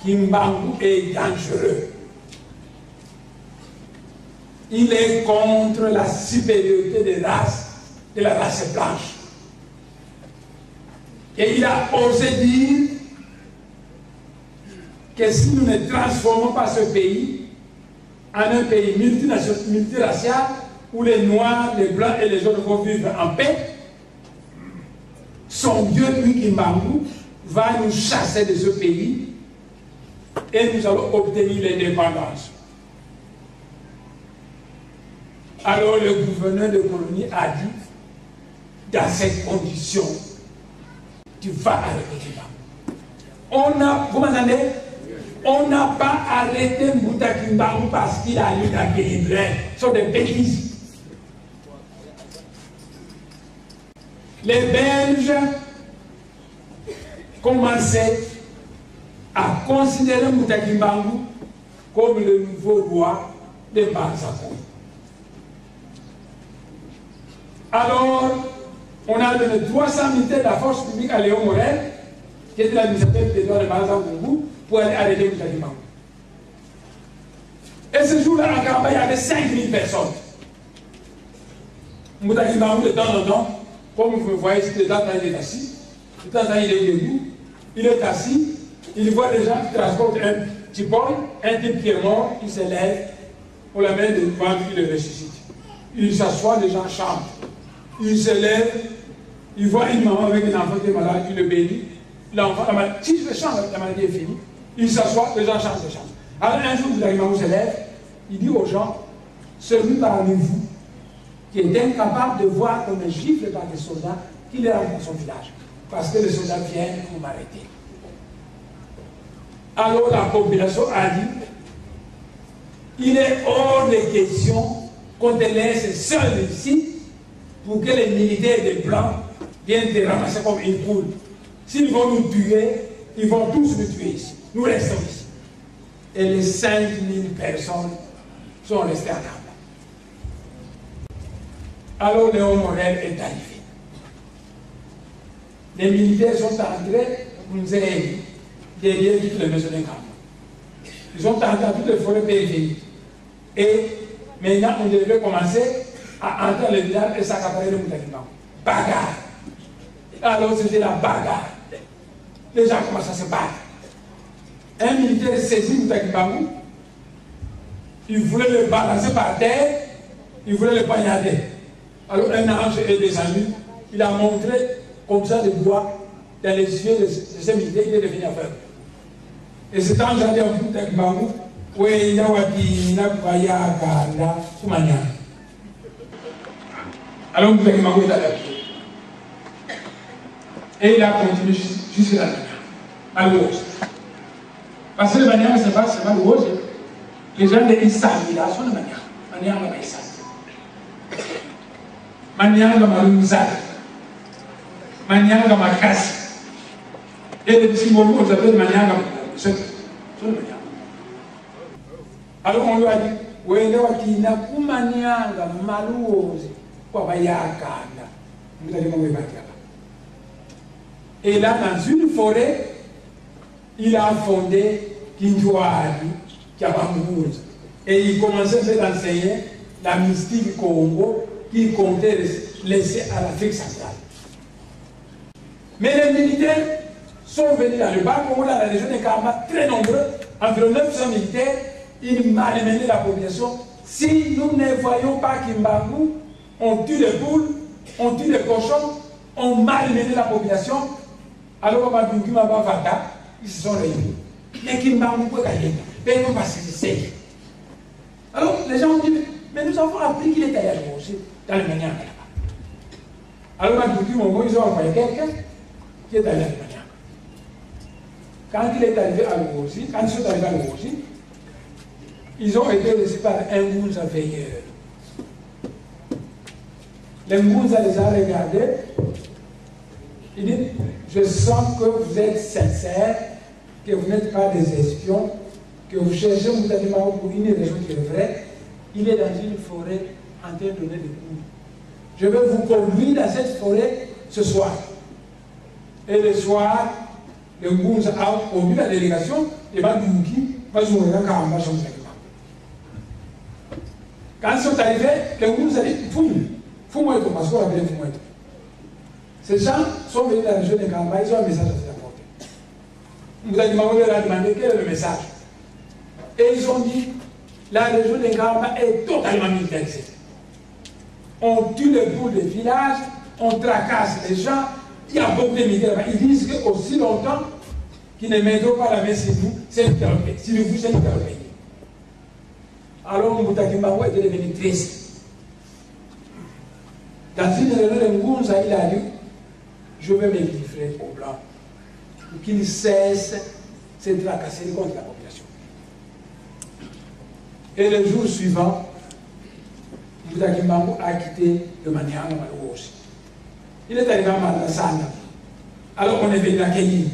qu'Imbangou est dangereux. Il est contre la supériorité des races, de la race blanche. Et il a osé dire que si nous ne transformons pas ce pays en un pays multiracial où les Noirs, les Blancs et les autres vont vivre en paix, son Dieu, lui, Imbangou, va nous chasser de ce pays et nous allons obtenir l'indépendance. Alors le gouverneur de colonie a dit, dans cette condition, tu vas arrêter Kimbangu. Vous m'entendez? On n'a pas arrêté Mbouta Kimbangu parce qu'il a lu la Guélibrée. Ce sont des bêtises. Les Belges commençaient à considérer Mbouta Kimbangu comme le nouveau roi de Banzako. Alors, on a donné 300 militaires de la force publique à Léon Morel, qui était l'administrateur des droits de Banzako, pour aller arrêter Mbouta Kimbangu. Et ce jour-là, en Kamba, il y avait 5000 personnes. Mbouta Kimbangu, de temps en temps, comme vous me voyez, de temps en temps, il est assis, de temps en temps, il est debout, il est assis, il voit des gens qui transportent un petit bol, un type qui est mort, il se lève, on l'amène devant lui, il le ressuscite. Il s'assoit, les gens chantent. Il se lève, il voit une maman avec un enfant qui est malade, il le bénit. L'enfant, si je le chante, la maladie est finie. Il s'assoit, les gens chantent, Alors un jour, Mbouta se lève, il dit aux gens, celui parmi vous qui est incapable de voir comme un gifle par des soldats, qu'il est rentre dans son village. Parce que les soldats viennent pour m'arrêter. Alors la population a dit, il est hors de question qu'on te laisse seul ici pour que les militaires des Blancs viennent te ramasser comme une poule. S'ils vont nous tuer, ils vont tous nous tuer ici. Nous restons ici. Et les 5000 personnes sont restées à Kamba. Alors Léon Morel est arrivé. Les militaires sont entrés, nous avons dit, derrière toutes les maisons de Kamba. Ils sont entrés dans toutes les forêts périphériques. Et maintenant, on devait commencer à entrer dans le village et s'accaparer le Mbouta Kimbangu. Bagarre. Alors c'était la bagarre. Les gens commencent à se battre. Un militaire saisit Mbouta Kimbangu. Il voulait le balancer par terre. Il voulait le poignarder. Alors un ange est descendu. Il a montré comme ça le doigt dans les yeux de ce militaire. Il est devenu aveugle. Et cet ange a dit à Mbouta Kimbangu, alors Mbouta Kimbangu est allé. Et il a continué jusqu'à la manière, à l'ouest. Parce que le manière, ce n'est pas seulement l'ouest. Les gens de Issami là sont de manière. Manière va Issami. Manière va Marunza. Manière va Makasi. Et les petits mots qu'on appelle manière va sont de manière. Alors on lui a dit, wende wakina kumanyanga maluoze kwa bayakanda. Et là, dans une forêt, il a fondé Kinjouari, Kiabambouz. Et il commençait à enseigner la mystique Congo qu'il comptait laisser à l'Afrique centrale. Mais les militaires sont venus dans le Bas-Congo, dans la région de Kamba, très nombreux, environ 900 militaires. Ils malmenaient la population. Si nous ne voyons pas Kimbangu, on tue les poules, on tue les cochons, on malmenait la population. Alors, ils se sont réunis. Mais Kimbangu peut gagner. Mais on va se laisser. Alors, les gens ont dit, mais nous avons appris qu'il est allé à Lugossi, dans le Maniang là-bas. Alors, ils ont envoyé quelqu'un qui est allé à Maniang. Quand il est arrivé à Lugossi, quand ils sont arrivés à Lugossi, ils ont été reçus par un Ngounza veilleur. Le Ngounza les a regardés. Il dit, je sens que vous êtes sincères, que vous n'êtes pas des espions, que vous cherchez Mbouta Kimbangu pour une raison qui est vraie. Il est dans une forêt en train de donner des coups. Je vais vous conduire dans cette forêt ce soir. Et le soir, le Ngounza a conduit la délégation et va nous dire, va se mourir quand on va changer. Quand ils sont arrivés, les Ngounza dit, fous-moi tout, parce qu'on appelle fous-moi tout. Ces gens sont venus dans la région de Kamba, ils ont un message à faire apporter. Mbouta Kimbangu leur a demandé quel est le message. Et ils ont dit, la région de Kamba est totalement militarisée. On tue les bouts des villages, on tracasse les gens, il y a beaucoup de militaires. Ils disent qu'aussi longtemps qui ne mettront pas la main sur vous, c'est lui qui a le pays. Si vous, c'est lui qui a le pays. Alors, Moutakimbango était devenu triste. Dans une réunion de Ngunza, il a dit, je vais me livrer aux Blancs pour qu'ils cessent de se tracasser contre la population. Et le jour suivant, Moutakimbango a quitté le Manianga Malouosi. Il est arrivé à Mandassana. Alors on est venu l'accueillir.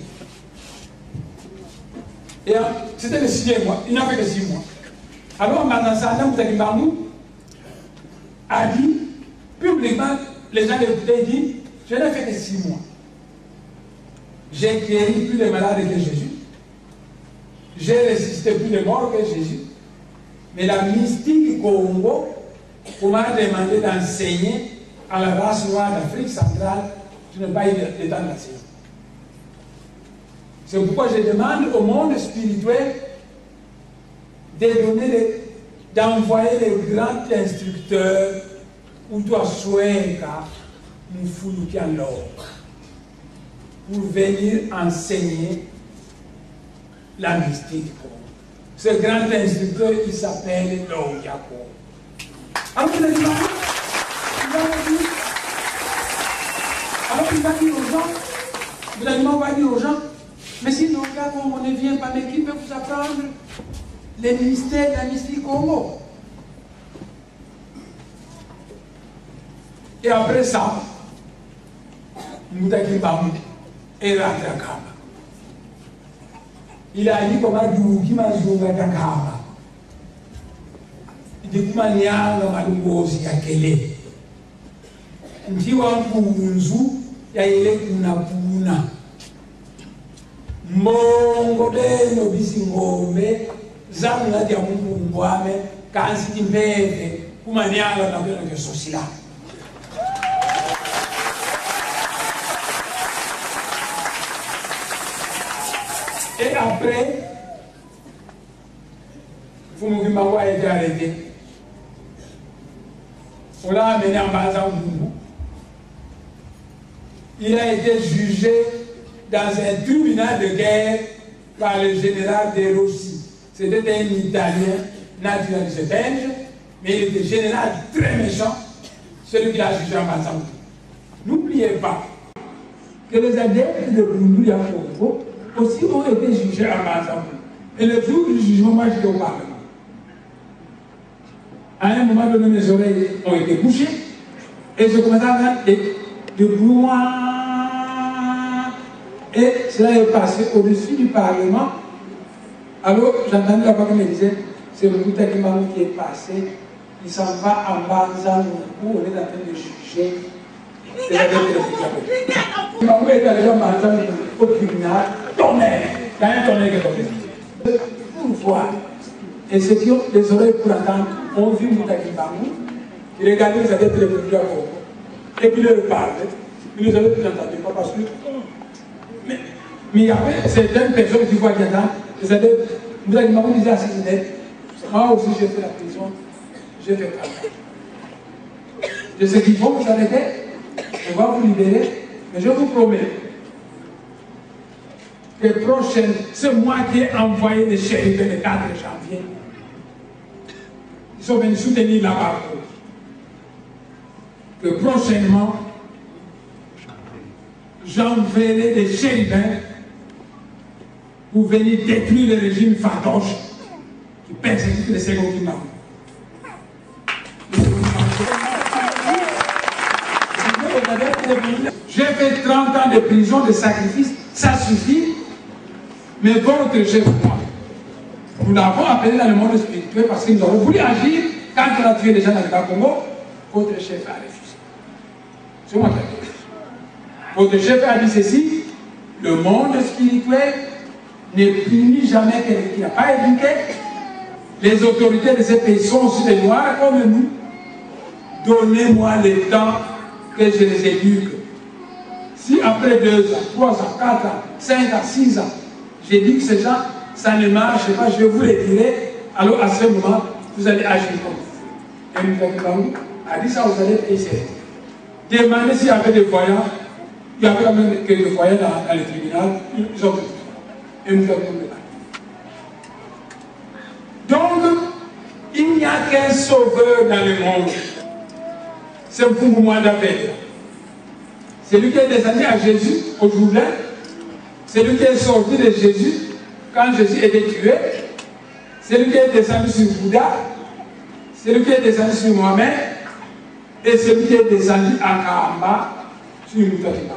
Et c'était le 6e mois, il n'a fait que 6 mois. Alors Mandassana, Moutakimbango a dit, publiquement, les gens l'écoutaient, il dit, je n'ai fait que 6 mois. J'ai guéri plus de malades que Jésus. J'ai résisté plus de morts que Jésus. Mais la mystique Congo, on m'a demandé d'enseigner à la race noire d'Afrique centrale, je n'ai pas eu le temps d'enseigner. C'est pourquoi je demande au monde spirituel d'envoyer les grands instructeurs ou toi Souenka, Moufoulou-Kian-Lor, pour venir enseigner la mystique. Ce grand instructeur, il s'appelle Loyako. Alors il va dire aux gens, l'événement va dire aux gens, mais si Loyako, on ne vient pas, mais qui peut vous apprendre les mystères de la mystique Congo? Et après ça, Moutakimbango est rentré à Kamba. Il a dit comment Douki Mazunga Kamba. Il dit comment Nyanga Malungozi Akele. Njiwa Mpunzu ya ile kuna. Mongo deno bisi ngome. Zamu nati ya Mungu mbwame. Kansi kimbele. Kuma Nyanga na kwena kesosila. Et après, Fumukimbango a été arrêté. On l'a amené en Banzangoumou. Il a été jugé dans un tribunal de guerre par le général De Rossi. C'était un Italien naturalisé belge, mais il était général très méchant, celui qui l'a jugé en Banzangoumou. N'oubliez pas que les adeptes de Bundu à Congo aussi ont été jugés à Banzangoumou. Et le jour du jugement, moi j'étais au Parlement. À un moment donné, mes oreilles ont été bouchées et je commençais à entendre de brouhaha. Et cela est passé au-dessus du Parlement. Alors j'entendais la voix qui me disait, c'est le Moutakimbango qui est passé, il s'en va en Banzangoumou où on est en train de juger. C'est la dette de la Moutakimbango est arrivé en Banzangoumou au tribunal, tonnerre. Il y a un tonnerre qui est tombé. Pour voir. Et ceux qui ont les oreilles pour entendre ont vu Moutakimbango, ils regardaient les adeptes de la Congo, et puis ils leur parlaient. Ils ne les avaient plus entendus, pas parce que. Mais il y avait certaines personnes qui voient qui attendent, les adeptes, Moutakimbango disait à ses adeptes, moi aussi j'ai fait la prison, j'ai fait travail. Je sais qu'il faut vous arrêter, on va vous libérer, mais je vous promets que prochaine, c'est moi qui ai envoyé des shérifs le 4 janvier. Ils sont venus soutenir la barre. Que prochainement, j'enverrai des shérifs pour venir détruire le régime farouche qui persécute les seconds Kimbango. J'ai fait 30 ans de prison, de sacrifice, ça suffit. Mais votre chef, moi, nous l'avons appelé dans le monde spirituel parce que nous avons voulu agir quand on a tué les gens dans le Congo. Votre chef a refusé. C'est moi qui ai dit. Votre chef a dit ceci, le monde spirituel ne punit jamais quelqu'un qui n'a pas éduqué. Les autorités de ces pays sont aussi des noirs comme nous. Donnez-moi le temps que je les éduque. Si après 2 ans, 3 ans, 4 ans, 5 ans, 6 ans, j'ai dit que ces gens, ça ne marche pas, je vous les dirai, alors à ce moment, vous allez agir comme vous. Et Moutakimbango a dit ça aux adeptes et il s'est retiré. Demandez s'il y avait des voyants, il y avait même que des voyants dans le tribunal, ils ont fait. et nous avons le Donc, il n'y a qu'un sauveur dans le monde. C'est pour moi d'appel. C'est lui qui est descendu à Jésus au Jourdain. C'est lui qui est sorti de Jésus quand Jésus était tué. C'est lui qui est descendu sur Bouddha. C'est lui qui est descendu sur Mohamed. Et c'est lui qui est descendu à Kaamba sur Moutakima.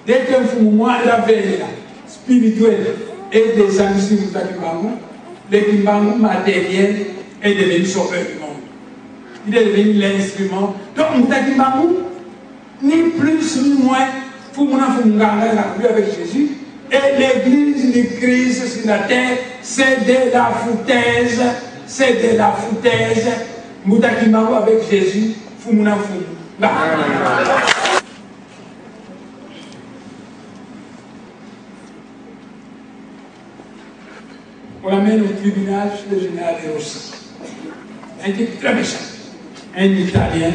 Dès qu'un mouvement d'appel spirituel est descendu sur Moutakima, le Kimbangu matériel est devenu sauveur du monde. Il est devenu l'instrument. Donc, Moutakimbangu, ni plus ni moins, avec Jésus. Et l'église du Christ sur la terre, c'est de la foutaise. C'est de la foutaise. Moutakimbangu avec Jésus, Fumuna Fumu. On l'amène au tribunal chez le général de Rossi. Un type très méchant. Un Italien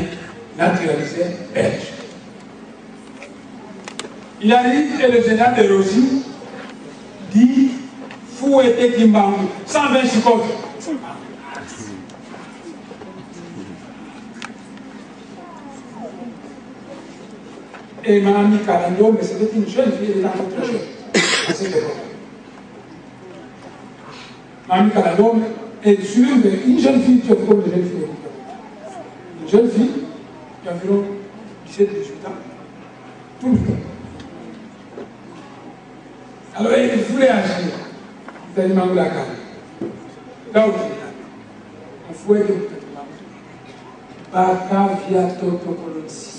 naturalisé belge. Il arrive et le général de Rossi dit fouettez Kimbangu, 120 chicots. Et ma amie Kalando, mais c'était une jeune fille, elle était encore très jeune à cette époque. Ma amie Kalando est sûre qu'une jeune fille, tu as comme une jeune fille. Une jeune fille qui a environ 17-18 ans, tout le temps. Alors il voulait agir. Il a dit Mangou la calme. Là où il est, on fouette le Baka via Toto Kolotsi.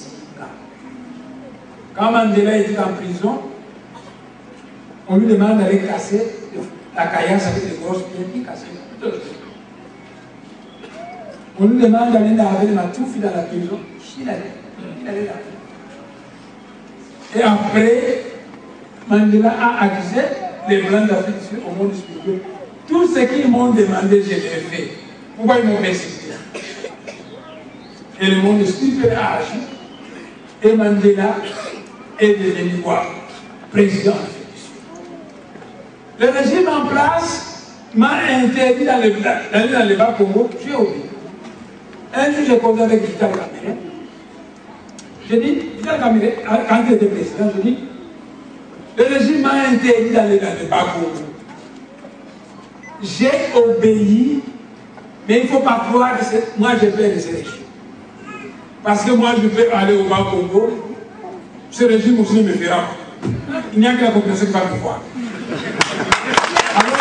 Quand Mandela était en prison, on lui demande d'aller casser la caillasse avec des grosses pierres, il cassait. On lui demande d'aller laver les matoufis dans la prison, il allait laver. Et après, Mandela a accusé les Blancs d'Afrique au monde spirituel. Tout ce qu'ils m'ont demandé, je l'ai fait. Pourquoi ils m'ont persécuté? Et le monde spirituel a agi. Et Mandela est devenu quoi? Président d'Afrique du Sud. Le régime en place m'a interdit d'aller dans le Bas-Congo. J'ai oublié. Un jour, j'ai causé avec Vital Kamere. J'ai dit, Vital Kamere, quand il était président, j'ai dit, le régime m'a interdit d'aller dans le Bas-Congo. J'ai obéi, mais il ne faut pas croire que moi je vais de ce régime. Parce que moi je peux aller au Bas-Congo, ce régime aussi me fera. Il n'y a que la population qui va me voir. Alors,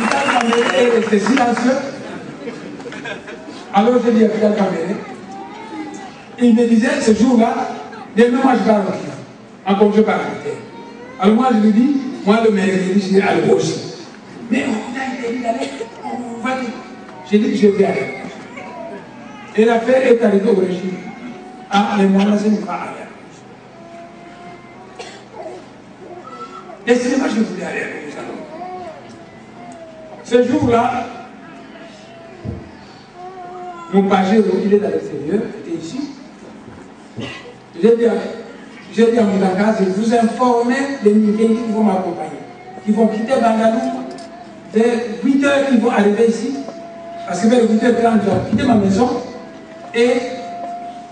Vital Kamere est resté silencieux. Alors j'ai dit à Vital Kamere, il me disait ce jour-là, demain moi je parle au client, en congé parlementaire. Alors moi je lui dis, moi le mercredi je suis à l'Auge. Mais on a été d'aller, on va dire. J'ai dit que je vais aller. Et l'affaire est arrivée au régime. Ah, mais moi là je ne vais pas aller. Décidément je voulais aller avec nous allons. Ce jour-là, mon pagé, il est à l'extérieur, il était ici. J'ai dit à Moudaka, je vous informer des Nigériens qui vont m'accompagner, qui vont quitter Bangalore, vers 8 heures ils vont arriver ici, parce que vers 8h30 je vais quitter ma maison et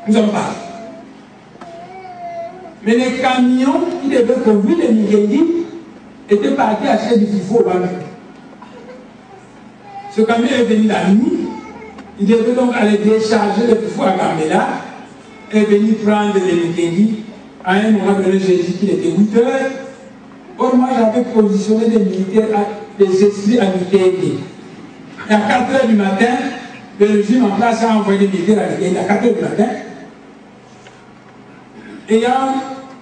nous allons parler. Mais les camions qui devaient conduire les Nigériens étaient partis acheter du fifo au Bangalore. Ce camion est venu la nuit, il devait donc aller décharger le fifo à Gambela et venir prendre les Nigériens. À un moment donné, j'ai dit qu'il était 8 heures. Or, moi, j'avais positionné des militaires, des esprits à Mikenge. Et à 4 heures du matin, le régime en place a envoyé des militaires à Mikenge à 4 heures du matin. Et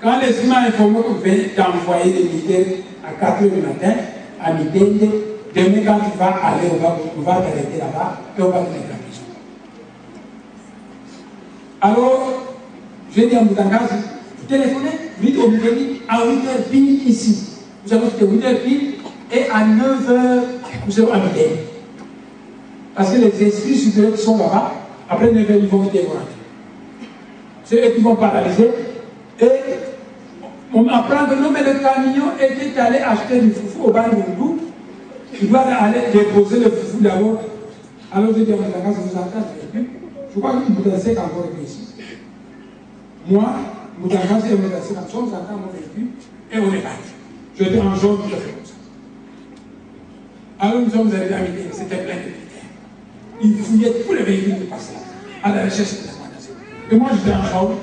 quand l'esprit m'a informé qu'on venait d'envoyer des militaires à 4 heures du matin à Mikenge, demain, quand tu vas aller, on va t'arrêter là-bas et on va te mettre en prison. Alors, j'ai dit à Moutangas, téléphonez, vite au Mikenge, à 8h pile ici. Nous allons quitter 8h pile et à 9h, nous serons à Mikenge. Parce que les esprits supérieurs qui sont là-bas, après 9h, ils vont dévorer. C'est eux qui vont paralyser. Et on m'apprend que non, mais le camion était allé acheter du foufou au Bandundu. Il doit aller déposer le foufou d'abord. Alors je dis à Moutanga, ça vous entend. Je crois que Moutassek a encore ici. Moi, Moutanga, c'est Moutassek, nous sommes encore mon véhicule et on est parti. J'étais en jaune tout à fait comme ça. Alors nous sommes arrivés à midi, c'était plein de militaires. Ils fouillaient tous les véhicules qui passaient à la recherche de la Moutassek. Et moi j'étais en jaune.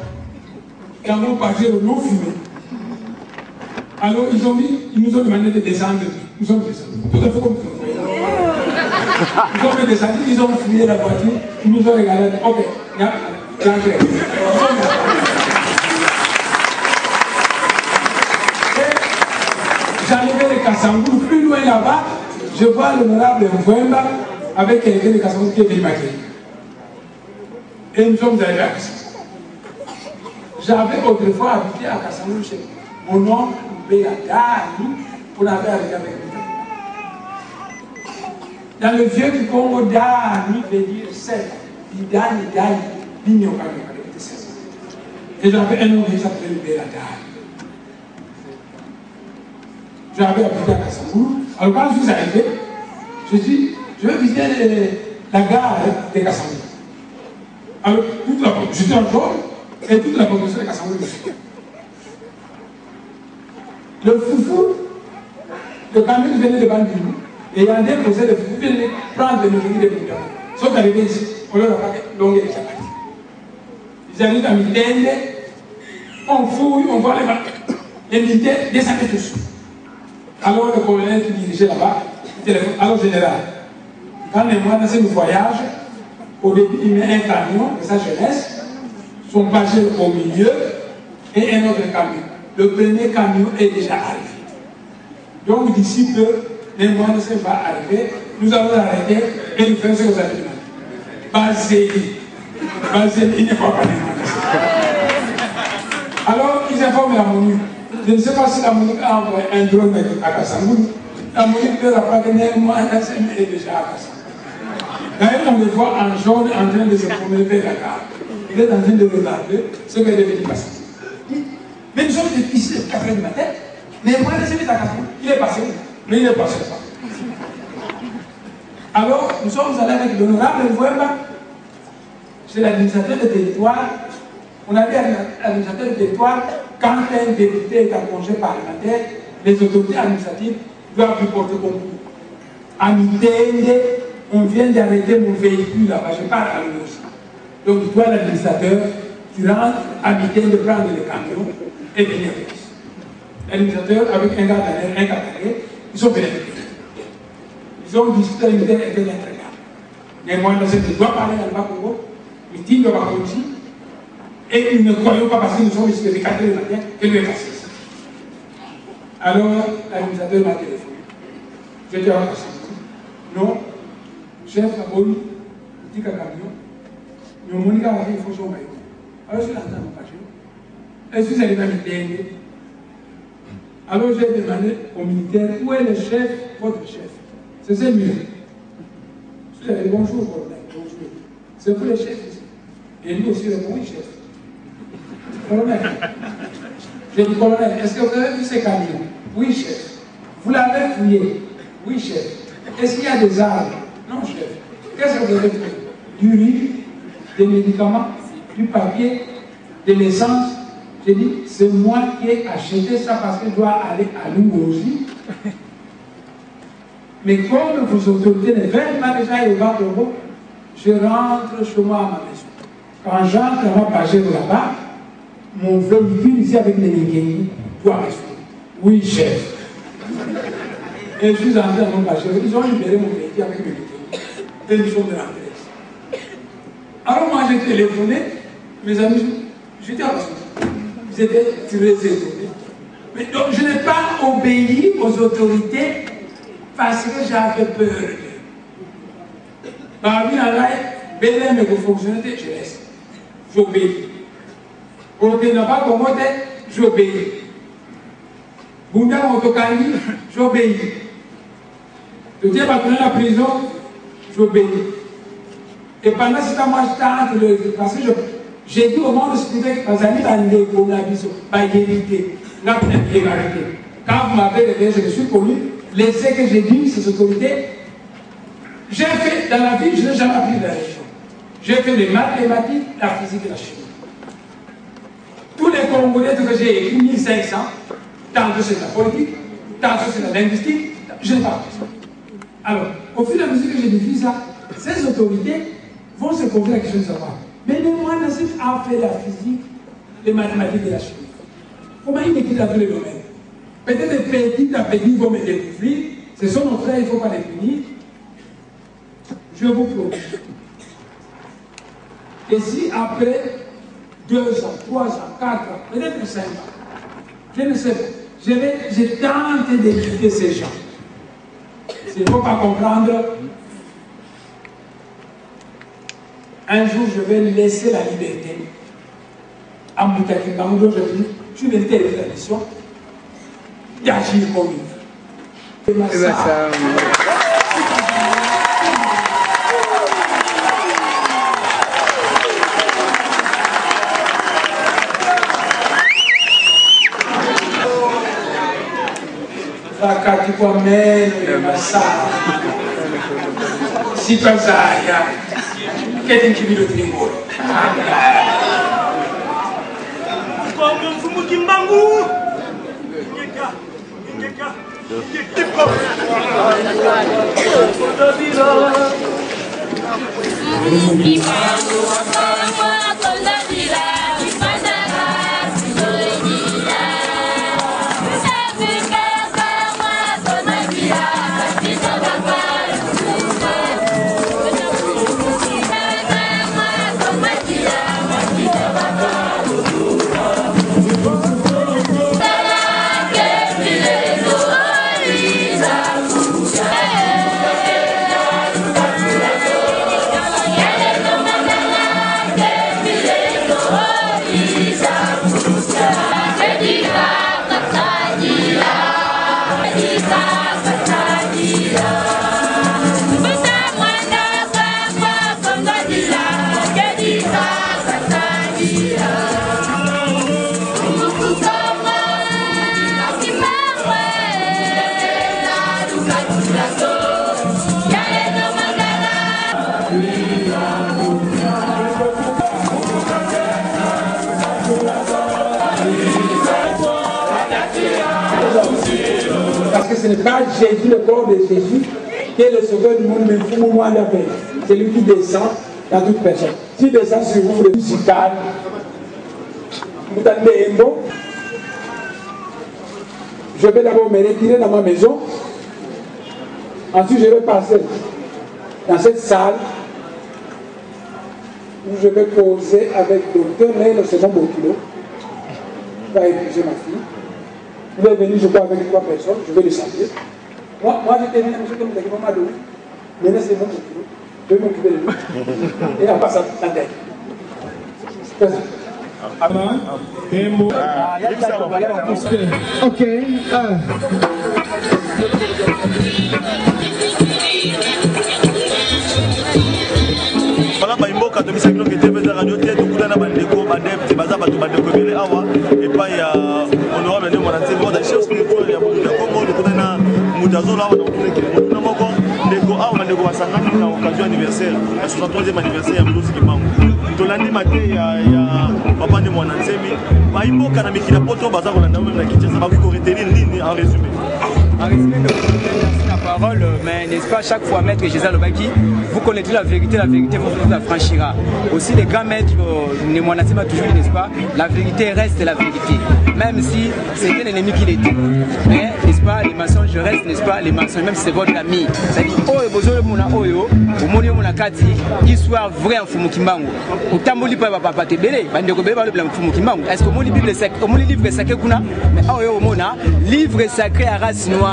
Et en mon pagé, l'eau fumée. Alors ils nous ont demandé de descendre. Nous sommes descendus. Tout à fait comme ça. Ils ont fait descendre, ils ont fouillé la voiture, ils nous ont regardé. Ok, l'entrée. J'arrivais de Kassangou, plus loin là-bas, je vois l'honorable Mvouemba avec quelqu'un de Kassangou qui est venu m'accueillir. Et nous sommes arrivés à Kassangou. J'avais autrefois habité à Kassangou chez mon oncle Béadani pour la faire avec lui. Dans le vieux du Congo, Dani veut dire 7. Dani, Bignon, et j'avais un homme qui s'appelait Béadani. J'avais habité à Kassangou. Alors quand je suis arrivé, je dis, je vais visiter la gare de Kassangou. Alors, j'étais en jaune, et toute la population de Kassangou me suit. Le foufou, le camion venait de Bandundu, et il y a un déposé de foufou, venait prendre le midi de Bouddha. Ils sont arrivés ici, on leur a fait longueur de chapati. Ils arrivent à Mitende, on fouille, on voit les militaires descendent tous. Alors le colonel qui dirigeait là-bas, il téléphone, alors général, quand les mois dans le voyage, au début il met un camion de sa jeunesse, son pagé au milieu et un autre camion. Le premier camion est déjà arrivé. Donc d'ici peu, les mois de ce va arriver, nous allons arrêter et nous faire ce que vous avez demandé. Basé, il ne faut pas les alors ils informent la MONUC. Je ne sais pas si la MONUC a envoyé un drone à Kassangou. La MONUC leur a pas donné un mois, un semaine est déjà à Kassangou. D'ailleurs, on le voit en jaune en train de se promener vers la gare. Il est en train de regarder ce qu'est devenu Kassangou. Mais nous sommes ici de 4 h du matin. Mais moi, je suis à Kassangou. Il est passé. Mais il ne passait pas. Alors, nous sommes allés avec l'honorable Mvouemba. C'est l'administrateur de territoire. On a dit à l'administrateur de territoire, quand un député est en congé parlementaire, les autorités administratives doivent lui porter concours. À Mitende, on vient d'arrêter mon véhicule là-bas, je parle à lui aussi. Donc, toi, l'administrateur, tu rentres à Mitende prendre le camion et venir avec lui. L'administrateur, avec un gars derrière, un gars derrière, ils sont venus avec lui. Ils ont discuté avec lui et bien très grave. Mais moi, je dois parler à l'Alba-Congo, mais il doit parler aussi. Et nous ne croyons pas parce que nous sommes ici depuis 4 h du matin que nous est passé. Alors, l'administrateur m'a téléphoné. J'étais en passé. Non, chef, Aboli, petit camion, nous avons dit qu'il faut son maillot. Alors, je suis rentré à mon pagé. Et je suis arrivé à Mitende. Alors, j'ai demandé au militaire où est le chef, votre chef. C'est mieux. Je lui ai dit bonjour, colonel, bonjour. C'est vous le chef ici. Et lui aussi répond oui, chef. Colonel. J'ai dit, colonel, est-ce que vous avez vu ces camions? Oui, chef. Vous l'avez fouillé? Oui, chef. Est-ce qu'il y a des armes? Non, chef. Qu'est-ce que vous avez fait? Du riz, des médicaments, du papier, de l'essence. J'ai dit, c'est moi qui ai acheté ça parce que je dois aller à Lungozi. Mais comme vos autorités ne veulent pas que j'aille au Bas-Congo, je rentre chez moi à ma maison. Quand j'entre à ma pagée là-bas, mon véhicule ici avec les Nigériens doit rester. Oui, chef. Et je suis entré dans mon pagé. Ils ont libéré mon véhicule avec mes Nigériens. Et nous sommes rentrés. Alors moi j'ai téléphoné, mes amis, j'étais à ils étaient très étonnés. Mais donc je n'ai pas obéi aux autorités parce que j'avais peur. Parmi la live, Bélem et vos fonctionnaires, je laisse. J'obéis. Pour que n'a pas commandé, j'obéis. Bunda Motokani, j'obéis. Je tiens à prendre la prison, j'obéis. Et pendant ce temps, moi, je tente parce que j'ai dit au monde spirituel, parce que on a dit, pas vérité. Quand vous m'avez réveillé, je me suis connu. Les essais que j'ai dit, ces autorités, j'ai fait dans la vie, je n'ai jamais appris de la religion. J'ai fait les mathématiques, la physique et la chimie. Tous les Congolais que j'ai écrit, 1500, tantôt c'est la politique, tantôt c'est la linguistique, je n'ai pas appris ça. Alors, au fur et à mesure que j'ai défini ça, ces autorités vont se poser la question de savoir, mais moi, Nassif a fait la physique, les mathématiques et la chimie. Comment il écrit dans tous les domaines? Peut-être petit à petit, ils vont me découvrir. Ce sont nos frères, il ne faut pas les punir. Je vous promets. Et si après 2 ans, 3 ans, 4 ans, peut-être 5 ans, je ne sais pas, je tente d'éduquer ces gens. S'il ne faut pas comprendre, un jour je vais laisser la liberté à Moutaki Bango. Je dis, tu veux telle tradition d'agir comme il veut. Wakati kwa meno ya masaa sifa zaya keti nkibilo tulimbolo kwa mfumu kimbangu ngeka Parce que ce n'est pas Jésus, le corps de Jésus, qui est le sauveur du monde, mais Fumu Mwanda Père. C'est lui qui descend dans toute personne. S'il descend sur vous, le musical, vous avez un bon. Je vais d'abord me retirer dans ma maison. Ensuite, je vais passer dans cette salle où je vais poser avec le docteur Neil Second Bokilo, qui va épouser ma fille. Il est venu, je crois, avec 3 personnes, je vais le saluer. Moi j'étais venu, je me suis maman donné. Maintenant, c'est mon Bokilo. Je vais m'occuper de lui. Et à part ça, la tête. Ok. Voilà, Baimboka, tu sais que tu es radio, tu es tout dans la bande de go, bande de bazaba, tu bande de communauté, awa, et pas y a honorable de mon ancien mot d'achat spirituel, il y a beaucoup de Congo, de Koudana, Moudazo, là, on a trouvé qu'il y a beaucoup de go, awa, de go, à Sangani, à l'occasion anniversaire, le 63e anniversaire, il y a beaucoup de Kimbangu. Tolandi matin, il y a papa de mon ancien, Baimboka, na mikina poto, bazar, on a même la kitchen, ça va vous retenir ligne en résumé. En résumé, la parole, mais n'est-ce pas, chaque fois, maître Géza Lobaki, vous connaîtrez la vérité vous la franchira. Aussi, les grands maîtres, Némonatima toujours, n'est-ce pas, la vérité reste la vérité. Même si c'était l'ennemi qui l'était. Mais, n'est-ce pas, les mensonges restent, n'est-ce pas, les mensonges, même si c'est votre ami. C'est-à-dire, oh, et besoin de mon oyo, au monde mon akati, histoire vraie en Fumukimbangu. Au tamboli pas papa tebele, bandeko bele le Fumukimbangu. Est-ce que mon livre sacré kuna, mais oh yo mona, livre sacré à race noire.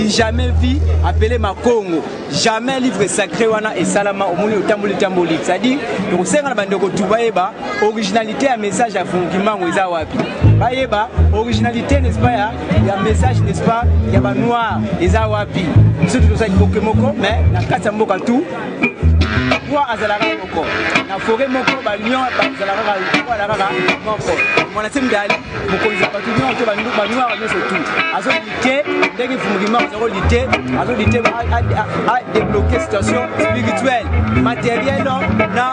Jamais vu appelé ma Congo. Jamais livre sacré wana et salama au monde au tamboli. C'est-à-dire, donc c'est un bandeko tubaeba, originalité à message à Fumukimbangu eza wapi. Baeba, originalité n'est-ce pas, il y a un message n'est-ce pas, il y a un noir eza wapi. Nous sommes tous avec Pokémon, mais na kati mboka tout. roi azalaka moko na forêt moko balion bazalaka moko monatemi dali mokonzi ya bato nyonso banoir nyonso tu azolite ndenge fumukima azolite adébloquer situation spirituelle matérielle na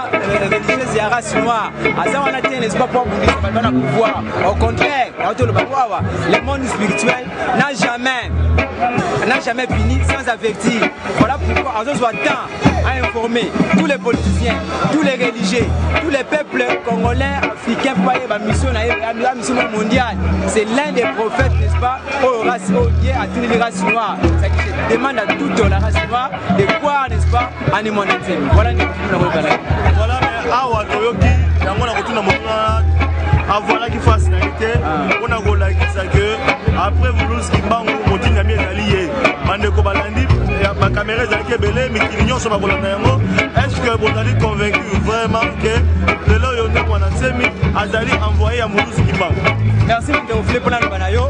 religieuse ya race noire aza wana te n'est-ce pas pour abundisa bato bana pouvoir au contraire aotoloba wawa le monde spirituel n'a jamais fini sans avertir. Voilà pourquoi on soit temps à informer tous les politiciens, tous les religieux, tous les peuples congolais, africains pour aller à la mission mondiale. C'est l'un des prophètes, n'est-ce pas, lié à toutes les races noires. Ça qui demande à toute la race noire de croire, n'est-ce pas, en humanité. Voilà ce que nous avons dit. Voilà, mais Awa Toyoki, il y a un retour voilà qui fasse été on a que après vous Kimbangu continue à bien allier bandeko balandi ma caméra ezalaki belé mikili nyonso bakolanda yango. Est-ce que vous êtes convaincu vraiment que le loyo nde mwana nsemi azali envoyé à Moulouse Kimbangu? Merci de vous pour la banayo.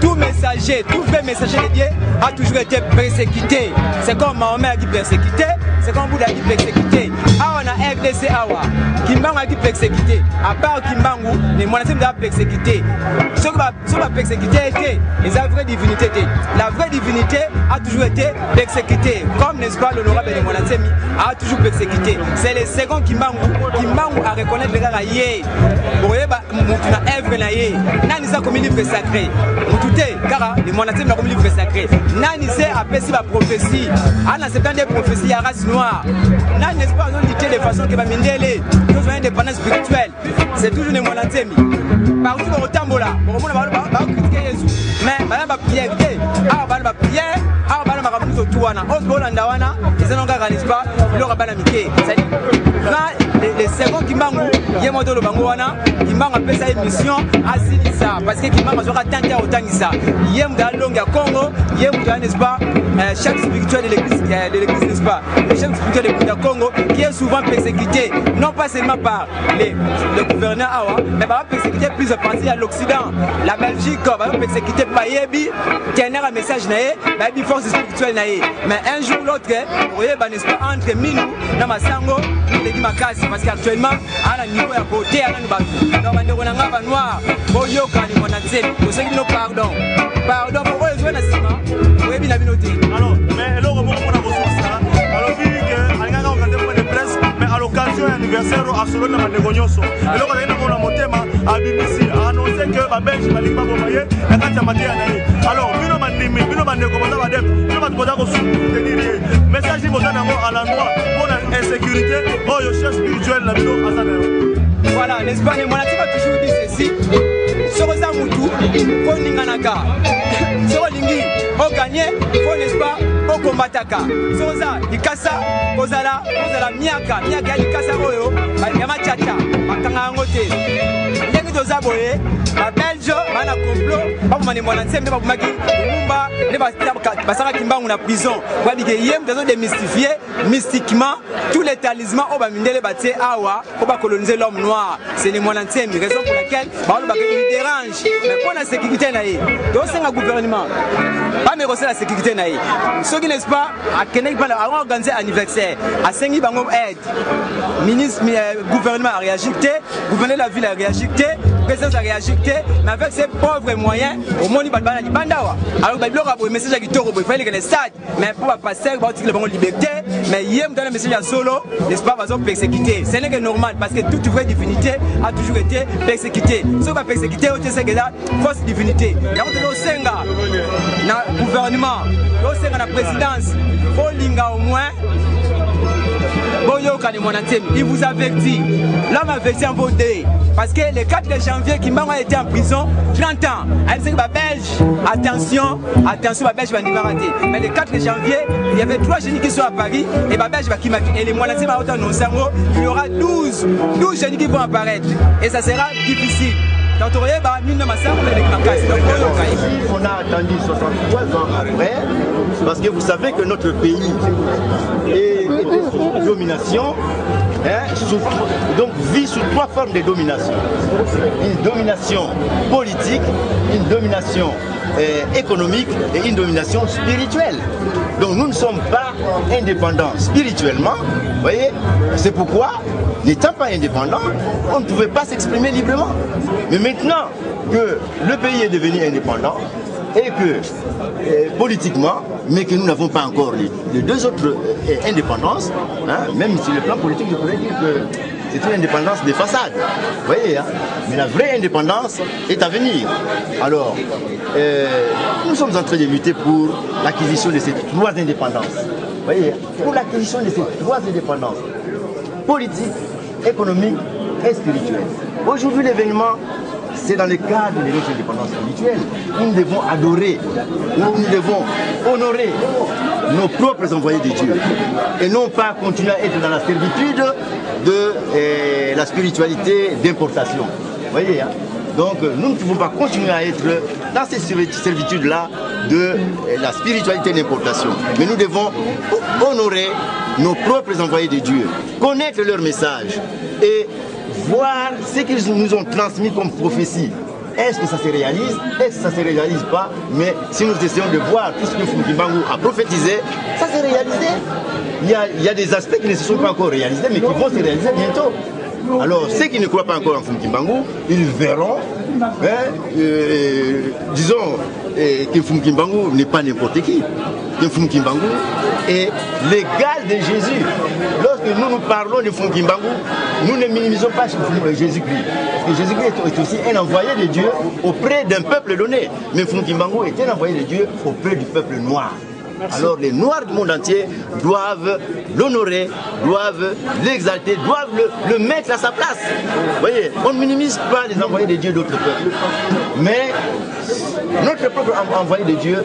Tout messager, tout vrai messager de Dieu a toujours été persécuté. C'est comme Mahomet a dit persécuté, c'est comme Bouddha a dit persécuté. Ah, on a FDC Awa. Kimbangu a dit persécuté. À part Kimbangu, les moyens de persécuté. Ce qui va persécuter était la vraie divinité. La vraie divinité a toujours été persécutée. Comme, n'est-ce pas, l'honorable de Monatsemi a toujours persécuté. C'est le second Kimbangu. Kimbangu a reconnaître le gars Yé. Vous voyez, Moutuna Evre Naye. Nanisa comme livre sacré. Car les Monatsemi comme livre sacré. Nanisa a fait la prophétie. En acceptant des prophéties à race noire. Nan n'est-ce pas, on dit de façon que va mindele. Nous avons une indépendance spirituelle. C'est toujours les Monatsemi. Partout au Tambola, on va critiquer Jésus. Mais madame va prière, va prière, va ramener au Touana, au Bolandawana, ils n'ont pas n'est-ce pas, le rabbin amitié. C'est-à-dire, les seconds qui mangent, il y a le Bangoana, ils mangent appelé ça une mission à Sinissa, parce qu'ils mangent sur atteinte au Tangisa. Il y a dans le Longa Congo, il y a n'est-ce pas, chaque spirituel de l'église, n'est-ce pas, le chef spirituel de Congo, qui est souvent persécuté, non pas seulement par le gouverneur Awa, mais par persécuté plus de parties à l'Occident. La Belgique va persécuter par Yebi, qui a un message naé, mais force spirituelle naé. Mais un jour ou l'autre, vous voyez, n'est-ce pas, entre Minou, Namasango, les Dimakasi, parce qu'actuellement, à la niveau à côté, à la niveau, dans le Rwanda noir, Boyoka, les Monatsemi, pour ceux qui nous pardon. Pardon, pour eux, jouer la ciment, vous voyez, bien la minoté. Alors, mais là, on a ça. Alors, mais à l'occasion de l'anniversaire à Solon na Manegonyonso. Et donc on a monté à BBC a annoncé que la Belgique va pas voyer la carte matière na. Alors bino mandimi bino mandeko boza badep bino batoza ko soutenir message bozana mo à l'endroit pour la insécurité oh yo chef spirituel na bino azana. Voilà, l'Espagne mon a toujours dit ceci. Sokoza mutu ko ninganaka. Sokolingi o gagner faut n'est-ce pas au combataka. Sokoza dikasa kozala miaka dikasa oyo ya machacha makanga ngote. Ndenge toza boye ba Belge bana complot ba mane mwana nsembe ba kumaki kumba ne ba saka Kimbangu na prison. Kwa bige yem dazo démystifier mystiquement tous les talismans au ba mindele batie awa pour ba coloniser l'homme noir. C'est les mwana nsembe raison pour laquelle ba ba il dérange mais pour la sécurité naïe. Donc c'est un gouvernement pas mais c'est la sécurité naïe. Ce qui n'est-ce pas à Kenya a organisé anniversaire à Sengi Bango aide. Ministre gouvernement a réagi, gouverneur de la ville a réagi, président a réagi, mais avec ses pauvres moyens, au moins il va aller bandawa. Alors il y a un message qui il fallait que les stades, mais pour passer, il va dire la liberté, mais il y a un message à solo, n'est-ce pas, va persécuter. Ce n'est que normal parce que toute vraie divinité a toujours été persécutée. Ce qui va persécuter, c'est que la fausse divinité. Il y a un Senga, le gouvernement, la présidence, au moins. Il vous avertit. L'homme avertit en vos dés. Parce que le 4 janvier, Kimbangu a été en prison 30 ans. Elle disait que les Belges, attention, les Belges vont démarrer. Mais le 4 janvier, il y avait 3 génies qui sont à Paris et les Belges vont et les Monatsemi vont être en il y aura 12 génies qui vont apparaître. Et ça sera difficile. On a attendu 63 ans après, parce que vous savez que notre pays était sous domination, donc vit sous 3 formes de domination. Une domination politique, une domination économique et une domination spirituelle. Donc nous ne sommes pas indépendants spirituellement, vous voyez. C'est pourquoi, n'étant pas indépendants, on ne pouvait pas s'exprimer librement. Mais maintenant que le pays est devenu indépendant, et que politiquement, mais que nous n'avons pas encore les deux autres indépendances, hein, même sur le plan politique, je pourrais dire que c'est une indépendance de façade, vous voyez, hein, mais la vraie indépendance est à venir. Alors, nous sommes en train de lutter pour l'acquisition de ces trois indépendances, vous voyez, pour l'acquisition de ces trois indépendances, politique, économique et spirituelle. Aujourd'hui, l'événement, c'est dans le cadre de notre indépendance spirituelle où nous devons adorer, où nous devons honorer nos propres envoyés de Dieu et non pas continuer à être dans la servitude de la spiritualité d'importation. Vous voyez, hein? Donc nous ne pouvons pas continuer à être dans cette servitude-là de la spiritualité d'importation. Mais nous devons honorer nos propres envoyés de Dieu, connaître leur message et voir ce qu'ils nous ont transmis comme prophétie. Est-ce que ça se réalise? Est-ce que ça ne se réalise pas? Mais si nous essayons de voir tout ce que Fumki Mbangu a prophétisé, ça s'est réalisé. Il y a des aspects qui ne se sont pas encore réalisés, mais qui vont se réaliser bientôt. Alors, ceux qui ne croient pas encore en Fumki Mbangu, ils verront, hein, disons, que Fumki Mbangu n'est pas n'importe qui. Que Fumki Mbangu est l'égal de Jésus. Lorsque nous parlons de Fumki Mbangu, nous ne minimisons pas Jésus-Christ. Parce que Jésus-Christ est aussi un envoyé de Dieu auprès d'un peuple donné. Mais Fumki Mbangu est un envoyé de Dieu auprès du peuple noir. Alors les Noirs du monde entier doivent l'honorer, doivent l'exalter, doivent le mettre à sa place. Vous voyez, on ne minimise pas les envoyés de Dieu d'autres peuples. Mais notre propre envoyé de Dieu,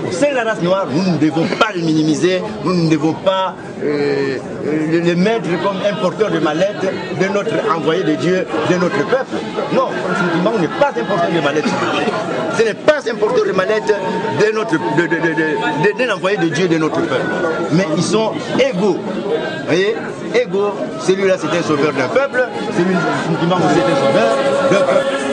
au sein de la race noire, nous ne devons pas le minimiser, nous ne devons pas le mettre comme un porteur de mallette de notre envoyé de Dieu, de notre peuple. Non, Fumki Mbangu n'est pas un porteur de mallette. Ce n'est pas un porteur de mallette d'un envoyé de Dieu de notre peuple. Mais ils sont égaux. Vous voyez, égaux. Celui-là, c'est un sauveur d'un peuple. Celui-là, c'est un sauveur d'un peuple.